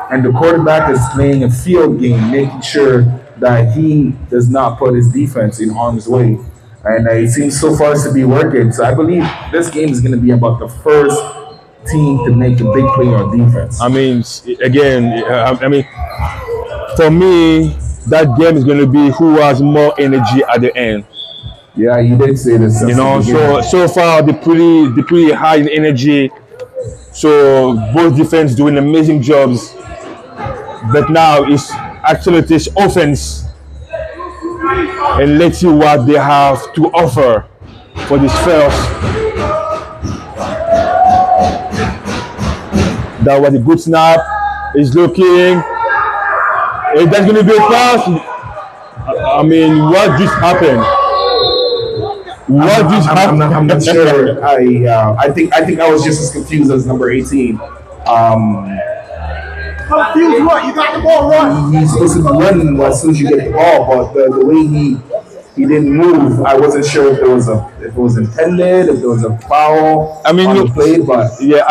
and the quarterback is playing a field game, making sure that he does not put his defense in harm's way. And it seems so far to be working. So I believe this game is going to be about the first team to make a big play on defense. I mean, again, for me, that game is going to be who has more energy at the end. Yeah, you did say this. You know, so far they're pretty high in energy. So both defense doing amazing jobs. But now it's actually this offense. And let's see what they have to offer for this first. That was a good snap. He's looking. And that's going to be a pass. I mean, what just happened? What just happened? I'm not sure. I think I was just as confused as number 18. Confused what? You got the ball, run. He's supposed to be running as soon as you get the ball, but the way he didn't move, I wasn't sure if it was intended, if there was a foul on the play. But yeah,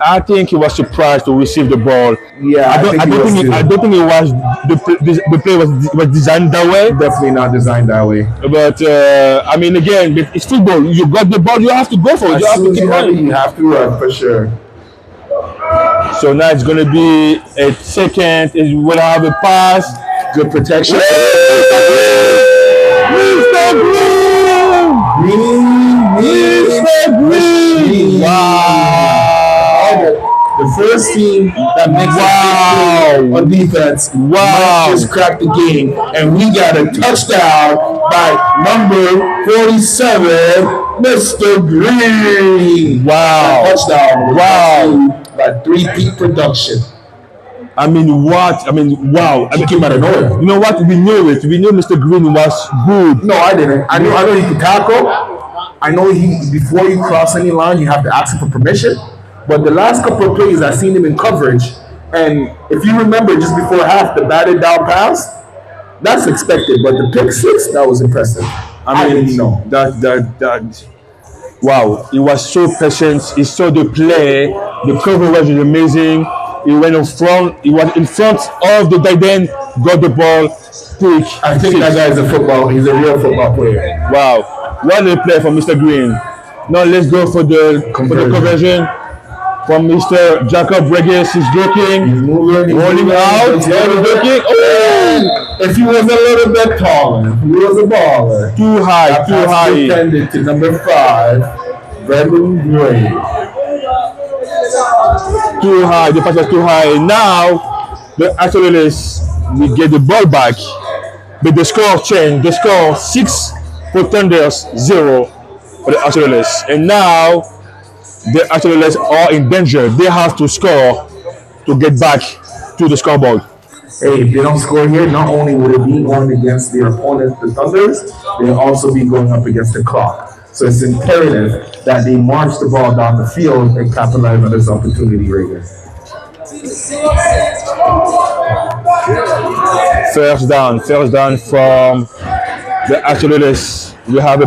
I think he was surprised to receive the ball. Yeah, I don't think it was the play was designed that way. Definitely not designed that way. But I mean, again, it's football. You got the ball, you have to go for it. As soon as you have to run for sure. So now it's going to be a second. Is going to have a pass. Good protection. Mr. Green! Wow! The first team that makes a on defense might just crack the game, and we got a touchdown by number 47, Mr. Green. Wow! Touchdown! Wow! By 3-peat production. I mean, what? I mean, wow! He came out of nowhere. You know what? We knew it. We knew Mr. Green was good. No, I didn't. I know he could tackle. I know before you cross any line, you have to ask him for permission. But the last couple of plays, I seen him in coverage, and if you remember, just before half, the batted down pass, that's expected. But the pick six, that was impressive. I didn't know that. Wow! He was so patient. He saw the play. The coverage was amazing. He went in front. He was in front of the tight end. Got the ball. I think that guy is a football. He's a real football player. Wow! What a play from Mr. Green. Now let's go for the conversion. From Mr. Jacob Regis, he's looking, he's rolling out, he's looking. Oh! If he was a little bit taller, he was a baller. Too high. Defended to number 5, Brendan Gray. Too high, the pass was too high. Now, the Axolotls will get the ball back, but the score changed. The score 6 for Thunders, 0 for the Axolotls. And now the Axolotls are in danger. They have to score to get back to the scoreboard. Hey, if they don't score here, not only will it be going against their opponent, the Thunders, they'll also be going up against the clock. So it's imperative that they march the ball down the field and capitalize on this opportunity right here. First down from the Axolotls. We have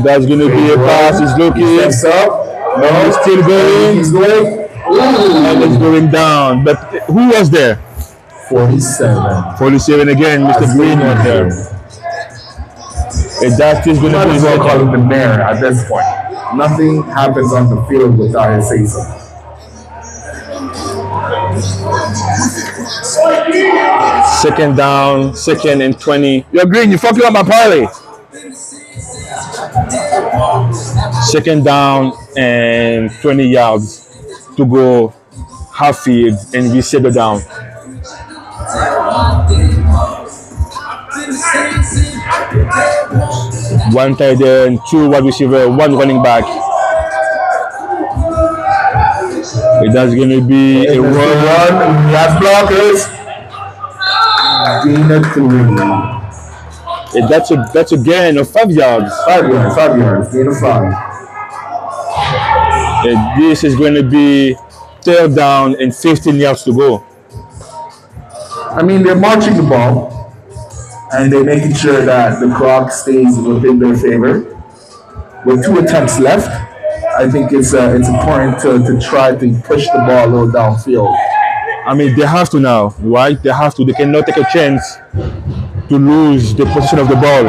that's going to be a pass. He's looking. Steps up. No, he's still going. He's going. And it's going down. But who was there? 47. 47 again, Mr. Green was there. That is going to Might be as well call him the mayor at this point. Nothing happens on the field without his say so. Second down, 2nd and 20. Yo, Green, you fucking up my parlay. 2nd down and 20 yards to go half field, and we settle down. One tight end, 2 wide receiver, 1 running back. That's going to be a run. Last blockers. Gain of 3. That's a gain of 5 yards. 5 yards. 5 yards. Gain of 5. This is going to be 3rd down and 15 yards to go. I mean, they're marching the ball, and they're making sure that the clock stays within their favor. With 2 attempts left, I think it's important to try to push the ball a little downfield. I mean, they have to now, right? They have to. They cannot take a chance to lose the position of the ball.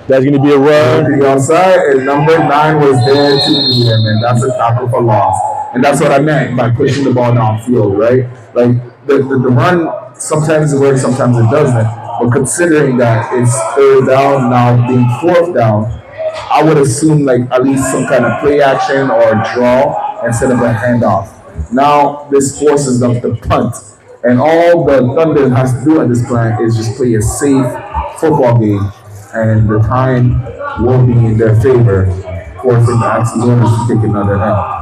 That's going to be a run. The outside, and number 9 was there to meet him, and that's a tackle for loss. And that's what I meant by pushing the ball downfield, right? Like the run, sometimes it works, sometimes it doesn't. But considering that it's 3rd down, now being 4th down, I would assume like at least some kind of play action or draw instead of a handoff. Now this forces them to punt, and all the Thunder has to do at this point is just play a safe football game, and the time will be in their favor, forcing the Axolotls to take another help.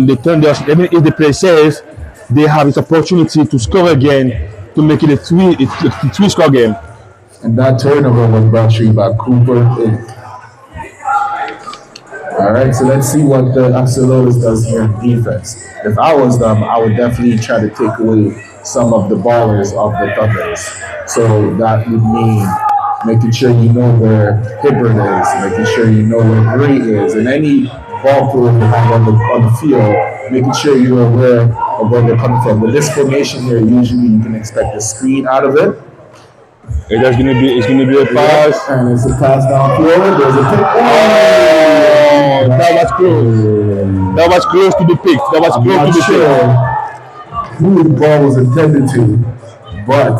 The Thunder, even if they play safe, they have this opportunity to score again to make it a 3-score game. And that turnover was brought to you by Cooper. All right, so let's see what the Axolotls does here in defense. If I was them, I would definitely try to take away some of the ballers of the Thunders. So that would mean making sure you know where Hibbert is, making sure you know where Gray is, and any ball player you have on the field, making sure you're aware of where they're coming from. With this formation here, usually you can expect a screen out of it. It's going to be a pass. And it's a pass downfield. There's a pick. Oh, that was close. That was close to be picked. That was close to be picked. Who the ball was intended to, but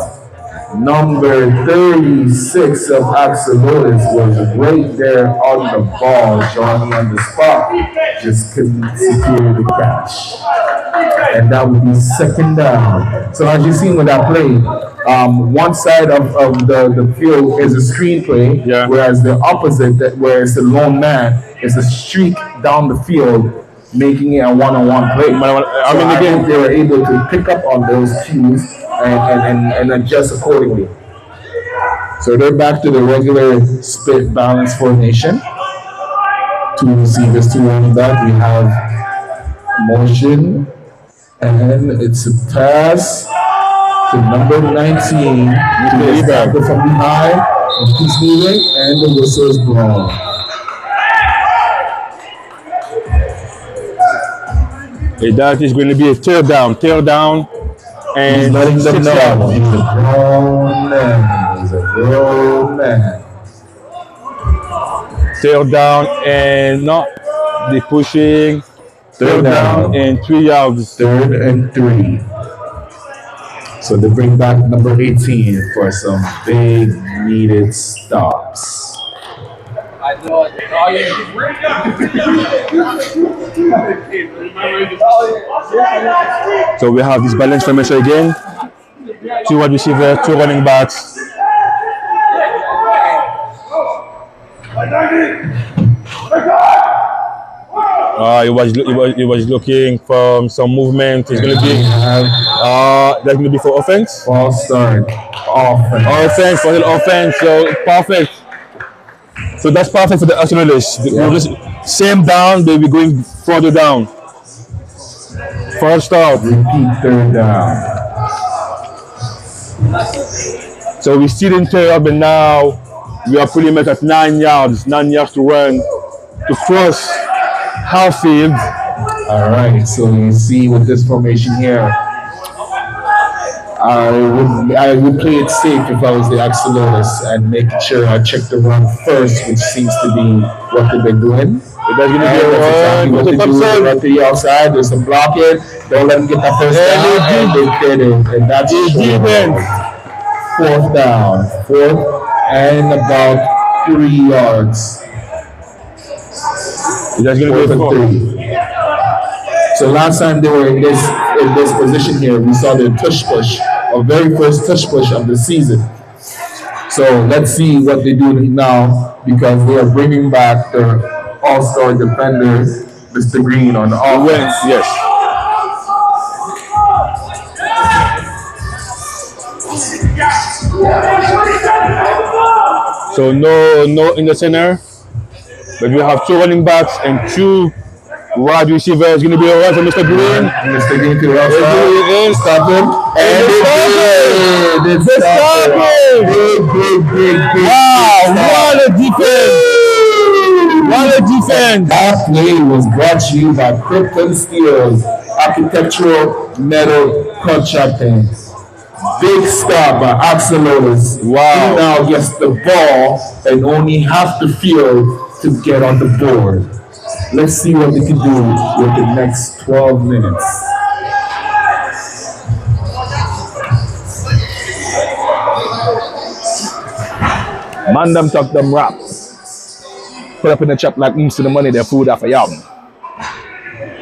number 36 of Axolotls was right there on the ball, Johnny on the spot, just couldn't secure the catch. And that would be 2nd down. So as you've seen with that play, one side of the field is a screen play, whereas the opposite, where it's the lone man, is a streak down the field, making it a one-on-one play. Again, they were able to pick up on those cues and adjust accordingly. So they're back to the regular split balance formation. 2 receivers, 2 running back. We have motion, and it's a pass to number 19. He's tackle from behind, and keeps moving, and the whistle is blown. That is going to be a 3rd down. And he's letting them know he's a grown man. He's a grown man. 3rd down and not the pushing. 3rd down and 3 yards. 3rd and 3. So they bring back number 18 for some big needed stops. So we have this balance formation again. 2 wide receivers, 2 running backs. He was looking for some movement. It's gonna be that's gonna be for offense. False start. Offense for the offense. So perfect. So that's perfect for the Axolotls. Same down, they'll be going further down. First start. Repeat third down. So we still in third, but now we are pretty much at 9 yards. 9 yards to run to cross half field. All right, so you see with this formation here, I would play it safe if I was the Axolotls and making sure I check the run first, which seems to be what they've been doing. That's going to be a exactly what they do. Run to the outside, there's some blocking, don't let them get that first down, and they did it. And that's defense. Fourth down, fourth and about 3 yards. That's going to be a 3. So last time they were in this position here, we saw the tush push, our very first tush push of the season. So let's see what they do now, because they are bringing back the all-star defender, Mr. Green, on the offense. Yes. So no in the center, but we have 2 running backs and 2 wide receivers. It's going to be a run for Mr. Green. Mr. Green to the outside. Stop him. And they stop him. Big. Wow, what a defense. What a defense. That play was brought to you by Krypton Steel's Architectural Metal Contracting. Big stop by Axolotls. Wow. He now gets the ball and only half the field to get on the board. Let's see what they can do with the next 12 minutes. Man, them talk them rap. Put up in the chop like to the money, their food off a yam.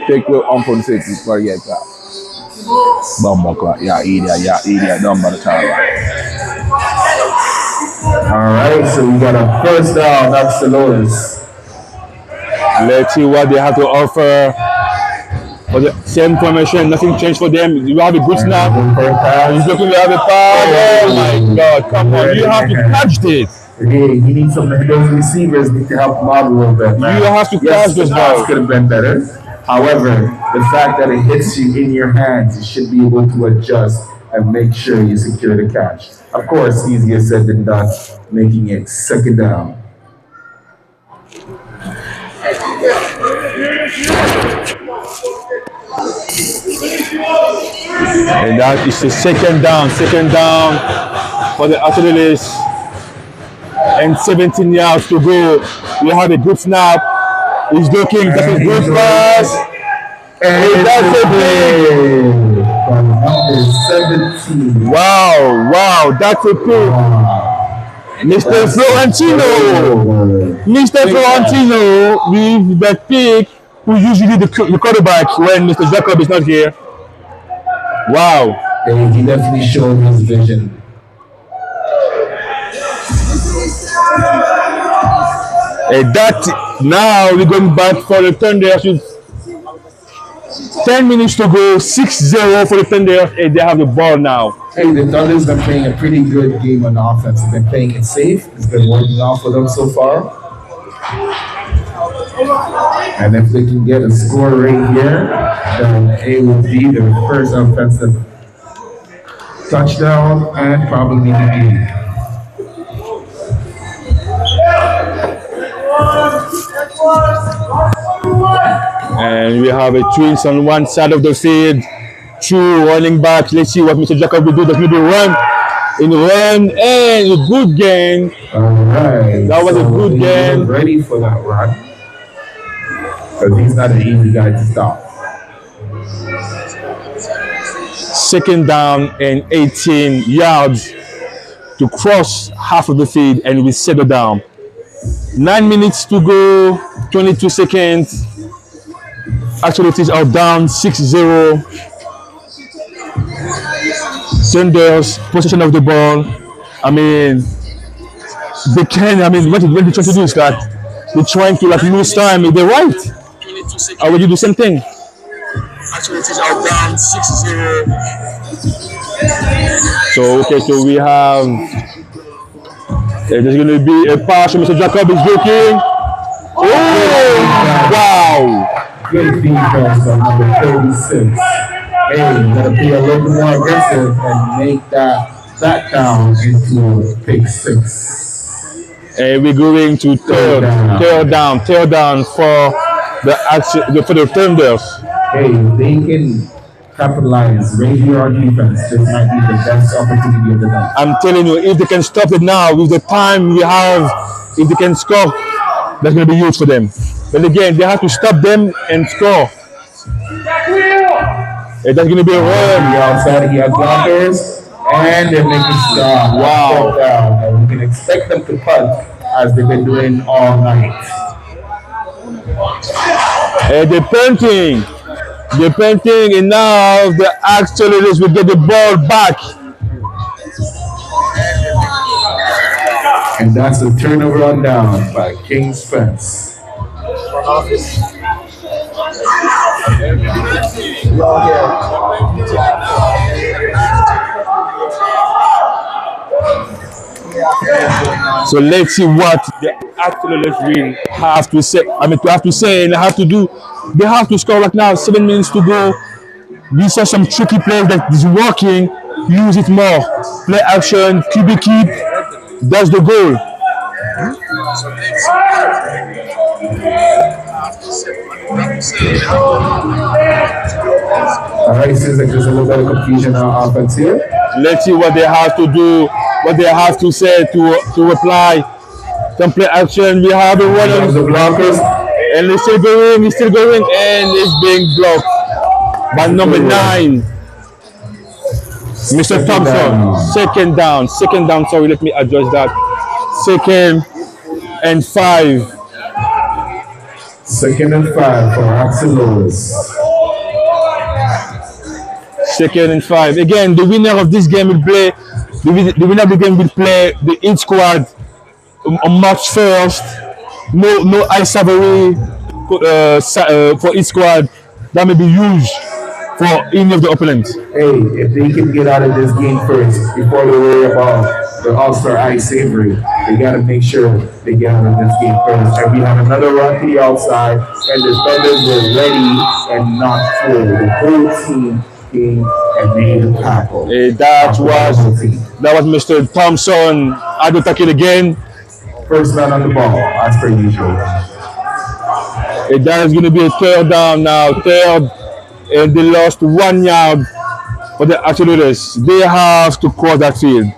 Take your uncle and say it's for you. Bumble, yeah, idiot, dumb by the time. Alright, so we got a first down, Axolotls. Let's see what they have to offer. For the same formation, nothing changed for them. You have a good snap. He's looking to have a power. Oh my God, come on. You have to catch this. Hey, he needs some of those receivers to help him out a little bit, man. You have to catch this ball. Could have been better. However, the fact that it hits you in your hands, you should be able to adjust and make sure you secure the catch. Of course, easier said than done, making it second down. And that is the second down for the Axolotls. And 17 yards to go. We have a good snap. He's looking, that's a good pass. And that's a big. Wow, that's a pick. Mr. Florentino with that pick, who usually the quarterback when Mr. Jacob is not here. Wow. He definitely showed his vision. And that now we're going back for the Thunder. 10 minutes to go, 6-0 for the Thunder, and they have the ball now. Hey, the Thunder's been playing a pretty good game on offense. They've been playing it safe. It's been working out for them so far. And if they can get a score right here, then it will be their first offensive touchdown and probably the game. And we have a twins on one side of the field, 2 running backs. Let's see what Mr. Jacob will do. There's going to be run, and a good gain. All right. That was a good gain. Ready for that run. Because he's not an easy guy to stop. Second down and 18 yards to cross half of the field, and we settle down. 9 minutes to go, 22 seconds. Axolotls are down 6-0. Thunder's possession of the ball. I mean, they can. I mean, what they're trying to do is that they're trying to like lose time. They're right. I will do the same thing. Axolotls are down 6-0. So okay, so we have. There's going to be a pass from Mr. Jacob is joking. Oh, wow! Good defense on number 36. Hey, you gotta be a little bit more aggressive and make that down into pick 6. And we're going to tear down for the Thunders. Hey, if they can capitalize, raise your defense, this might be the best opportunity of the night. I'm telling you, if they can stop it now with the time we have, if they can score, that's going to be huge for them. But again, they have to stop them and score. That's going to be a run. The outside, he has blockers, and they're making stop. Wow. Down. And we can expect them to punt as they've been doing all night. They're punting. They're punting, and now the Axolotls will get the ball back. And that's a turnover on down by King Spence. So let's see what the Axolotls will have to say. I mean, to have to say and have to do. They have to score right now. 7 minutes to go. These are some tricky plays that is working. Use it more. Play action, QB keep. That's the goal. Alright, it seems like there's a little bit of confusion on offense here. Let's see what they have to do, what they have to say to reply. Some play action. We have a run on the blockers. And it's still going, and it's being blocked by number 9. Mr. Thompson. Second down, sorry, let me adjust that. 2nd and 5. 2nd and 5 for Axolotls. 2nd and 5. Again, the winner of this game will play. The winner of the game will play the each squad on March 1st. No ice savory for each squad. That may be huge for any of the opponents. Hey, if they can get out of this game first before they worry about the All-Star Ice Savory, they got to make sure they get out of this game first. And we have another run to the outside, and the Thunders were ready and not full. The whole team came and made a tackle. That was Mr. Thompson. I do tackle again. First man on the ball, as per usual. That is going to be a third down now. Third, and they lost 1 yard for the Axolotls. They have to cross that field.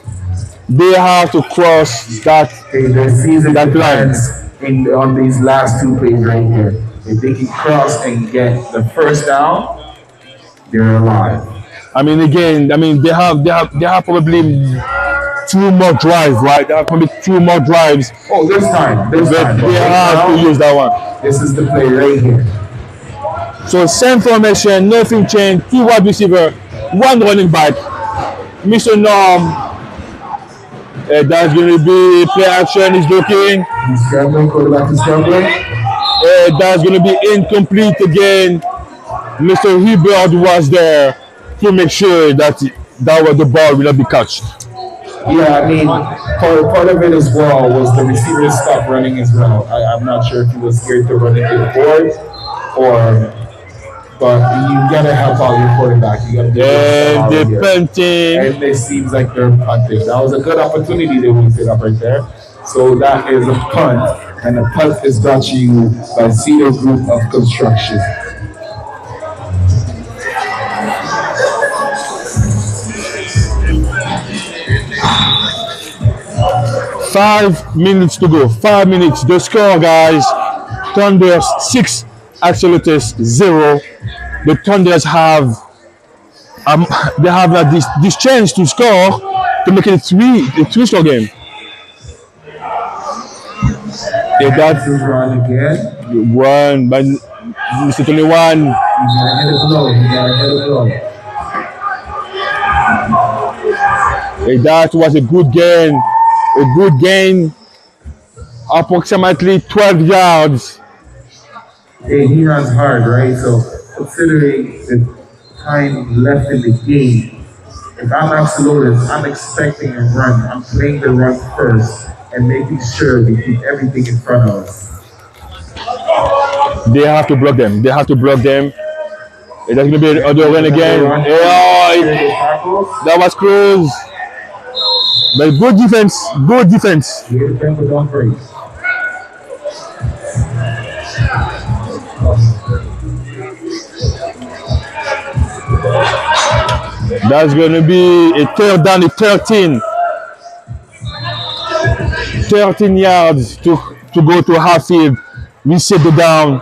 They have to cross that. Their season depends on these last 2 plays right here. If they can cross and get the first down, they're alive. I mean, again, they have probably 2 more drives, right? They have probably 2 more drives. Oh, there's time. They have to use that one. This is the play right here. So same formation, nothing changed. 2 wide receiver, 1 running back. Mr. Norm. That's going to be play action. He's looking. He's scrambling. Quarterback is scrambling. That's going to be incomplete again. Mr. Hebert was there to make sure that the ball will not be catched. Yeah, I mean, part of it as well was the receivers stopped running as well. I'm not sure if he was scared to run into the board but you gotta help out your quarterback. You gotta they're punting. And it seems like they're punting. That was a good opportunity they would set up right there. So that is a punt, and the punt is brought to you by Cedar Group of Construction. Five minutes to go. 5 minutes. The score, guys. Thunders 6, Axolotls 0. The Thunders have this chance to score to make it a 3-score game. If that This is run again. one by Mr. 21. You gotta hit a blow. You gotta hit a blow. If that was a good gain. A good gain. Approximately 12 yards. Hey, he runs hard, right? So considering the time left in the game, if I'm Axolotls, I'm expecting a run. I'm playing the run first and making sure we keep everything in front of us. They have to block them. They have to block them. It's going to be another run again. That was close. But good defense. Good defense. Here the Denver don't break. That's going to be a third down to 13. 13 yards to go to half field. We set the down.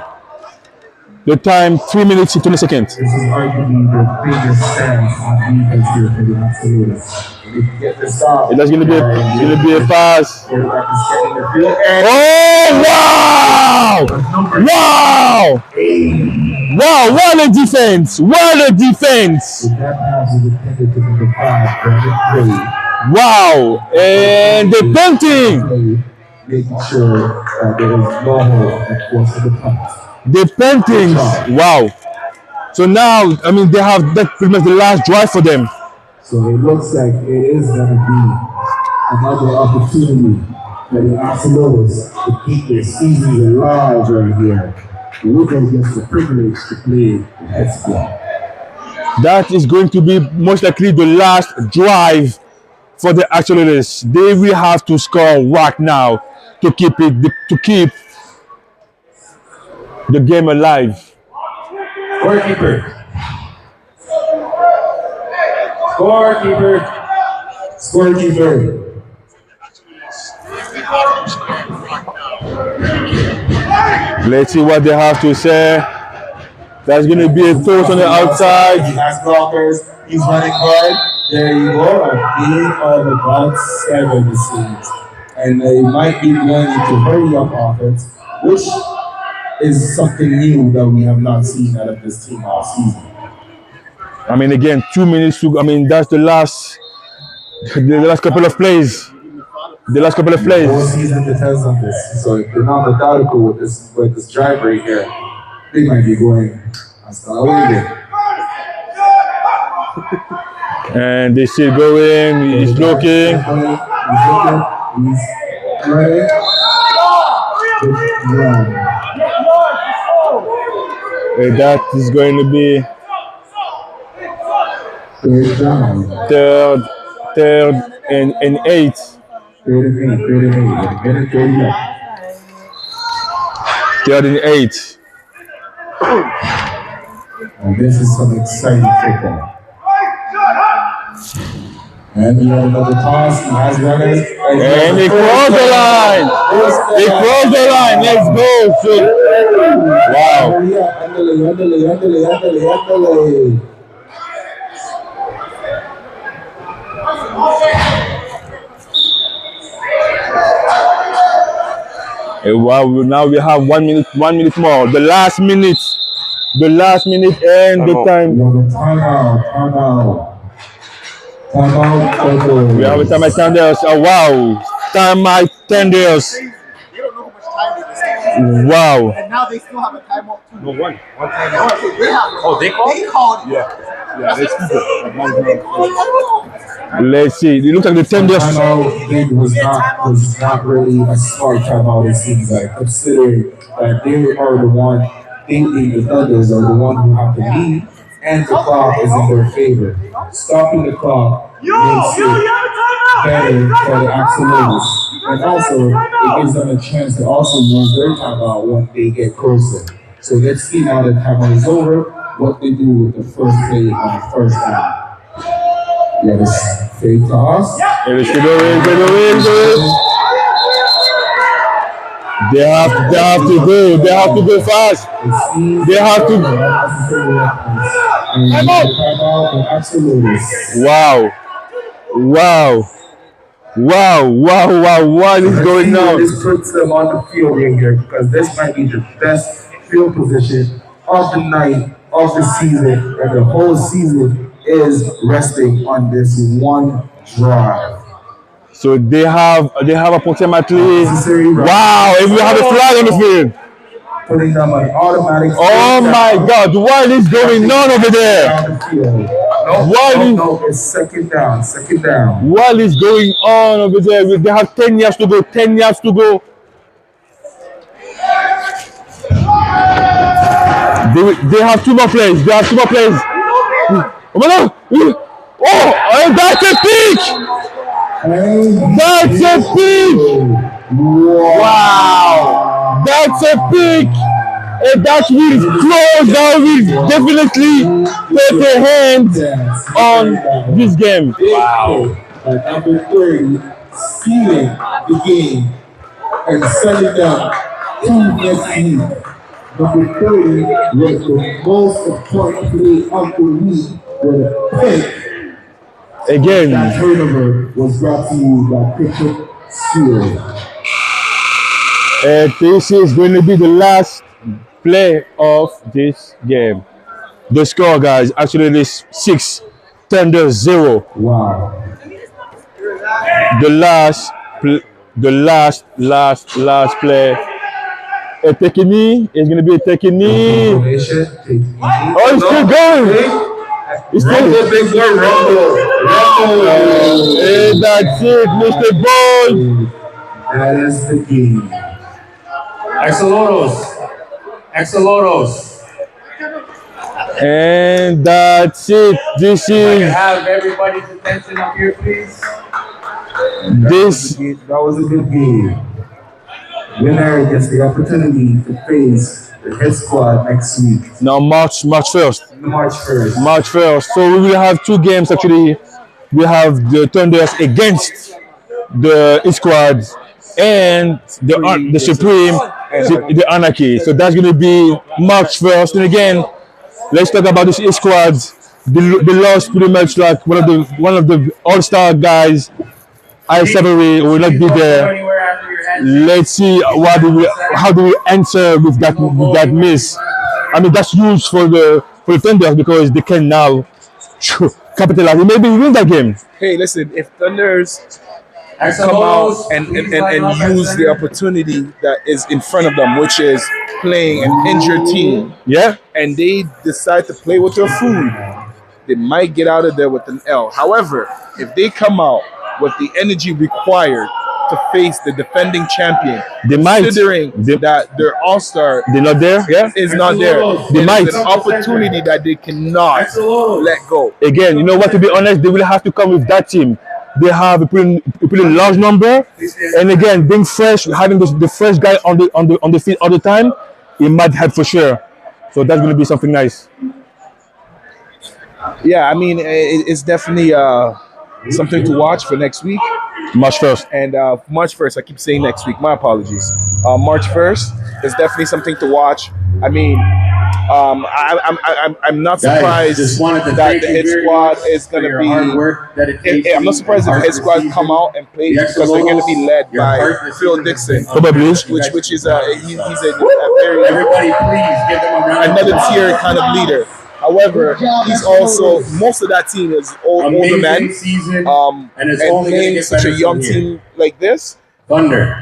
The time 3 minutes and 20 seconds. This is arguably the biggest stance on defense here for the Axolotls. If you get the stop, That's going to be a pass. quarterback is getting the field. Oh, wow! Wow! Wow, what a defense! What a defense! That pass is intended to be the pass. Wow! And the punting! Making sure that there is no hole at force of the punt. The paintings, wow. So now, I mean, they have that pretty much the last drive for them. So it looks like it is going to be another opportunity for the Axolotls to keep their seasons alive right here. We're going to get the privilege to play the head squad. That is going to be most likely the last drive for the Axolotls. They will have to score right now to keep the game alive. Scorekeeper. Scorekeeper. Scorekeeper. Let's see what they have to say. There's going to be a toss on the outside. He has blockers. He's running hard. There you go. A game of about 7 it seems. And they might be going into hurry up offense, which is something new that we have not seen out of this team all season. I mean, again, 2 minutes to. I mean, that's the last couple of plays. The last couple of plays. Whole season depends on this. So if they're not methodical with this drive right here, they might be going hasta luego. And they still going. He's looking. He's running. That is going to be third and 8. 3rd and 8. And this is some exciting football. And we have another toss. He has runners. And they cross the line. They cross the line. Let's go. Wow. Wow, now we have 1 minute more. The last minute and the time. Timeout. We have a time at 10 days. Oh, wow. Time at 10 days. You don't know how much time they just Wow. And now they still have a timeout too. No, one No, timeout. they have one. Oh, they called? They called it. Yeah, they Let's see. It looks like the 10 days. Timeout thing was not really a smart timeout, it seems like, considering that they are the one thinking the Thunders are the one who have the lead and the clock is in their favor. Stopping the clock makes it better for the Axolotls. And also, it gives them a chance to also use their timeout when they get closer. So let's see now that timeout is over, what they do with the first play on the first down. Yes, fake toss. They have to go fast. They have to. Wow. Wow, what is going on? This puts them on the field right here because this might be the best field position of the night, of the season, and the whole season is resting on this one drive. So they have approximately, wow, if we have a flag on the field. Putting them on automatic. Oh my God, what is going on over there? No, it's second down. What is going on over there? They have 10 yards to go, 10 yards to go. They have two more plays. Oh my God! Oh, and that's a pick! That's a pick! Wow! That's a pick! And that will close. That will definitely put a hand on this game. Wow! At number 30, stealing the game and sending down to next week. Number 30 was the most important play of the week with a pick. Again, that turnover was brought to you by Pitcher Steele. This is going to be the last play of this game. The score, guys, actually it is 6, Thunder 0. Wow. The last play. A take a knee is going to be a take a knee. Oh, it's still going. It's still big boy rumble. And that's it, Mr. Ball. That is the game. Axolotls. And that's it. This is. Have everybody's attention up here, please. That was a good game. Winner gets the opportunity to face the hit squad next week. Now March 1st. March 1st. March 1st. So we will have two games actually. We have the Thunders against the hit squad and the Supreme, the Anarchy. So that's going to be March 1st. And again, let's talk about this hit squad. They lost pretty much like one of the all-star guys. I-Severy will not be there. Let's see how do we answer with that miss. I mean, that's huge for the Thunders because they can now capitalize. Maybe win that game. Hey, listen, if Thunders come out and use the opportunity that is in front of them, which is playing an injured team, yeah, and they decide to play with their food, they might get out of there with an L. However, if they come out with the energy required to face the defending champion, considering that their all-star they're not there, is not there. They might. It's an opportunity that they cannot let go. Again, you know what? To be honest, they will have to come with that team. They have a pretty large number, and again, being fresh, having the fresh guy on the field all the time, it might help for sure. So that's going to be something nice. Yeah, I mean, it's definitely something to watch for next week. March 1st. And March 1st, I keep saying next week. My apologies. March 1st is definitely something to watch. I mean, I'm not surprised that the hit squad is going to be. I'm not surprised if the hit squad come out and play because they're going to be led by Phil Dixon, probably, which is he's a very another tier kind of leader. However, he's also most of that team is older men, and playing such a young team like this, Thunder.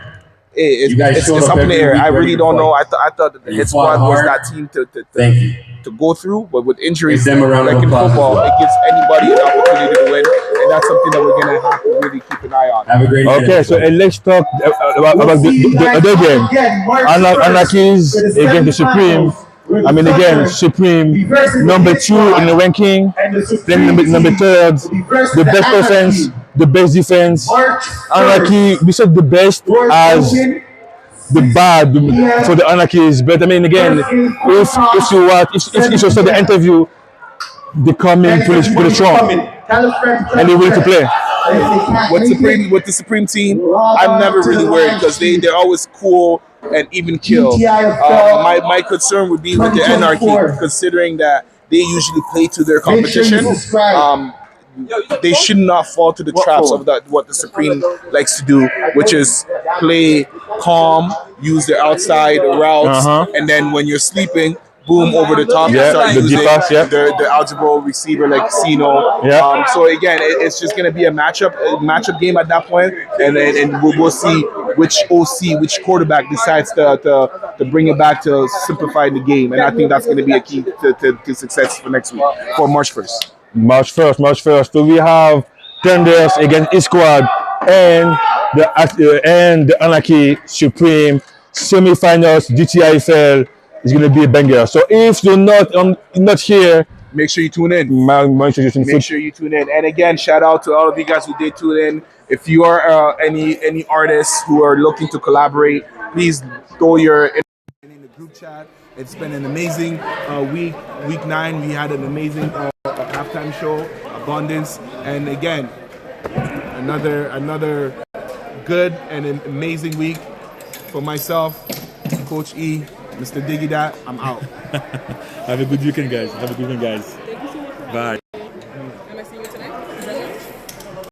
It's up in the air. I really don't know. I thought that the hit squad was that team to go through, but with injuries like in football, it gives anybody an opportunity to win, and that's something that we're gonna have to really keep an eye on. Have a great day. Okay, so let's talk about the other game. Anarchies against the Supreme. I mean, again, Supreme, number 2 in the ranking, then number 3rd, the best offense, the best defense. Anarchy, we said the best as the bad for the Anarchies. But I mean, again, if you saw the interview, they come in pretty strong and they're willing to play. With the Supreme team, I'm never really worried because they're always cool and even kill. My concern would be with the Anarchy, considering that they usually play to their competition. they should not fall to the traps of that what the Supreme likes to do, which is play calm, use the outside routes, and then when you're sleeping, boom over the top. Yeah, start the using deep pass, yeah. the algebra receiver like Casino. Yeah. So again, it's just gonna be a matchup game at that point, and we'll see which OC, which quarterback decides to bring it back to simplify the game, and I think that's gonna be a key to success for next week for March 1st. March 1st. So we have Tenders against East Squad and the Anarchy Supreme semi-finals GTIFL is going to be a banger. So if you're not here, make sure you tune in. Make sure you tune in. And again, shout out to all of you guys who did tune in. If you are any artists who are looking to collaborate, please throw your in the group chat. It's been an amazing week 9. We had an amazing halftime show, Abundance, and again, another good and an amazing week for myself, Coach E, Mr. Diggy Dat. I'm out. Have a good weekend, guys. Bye.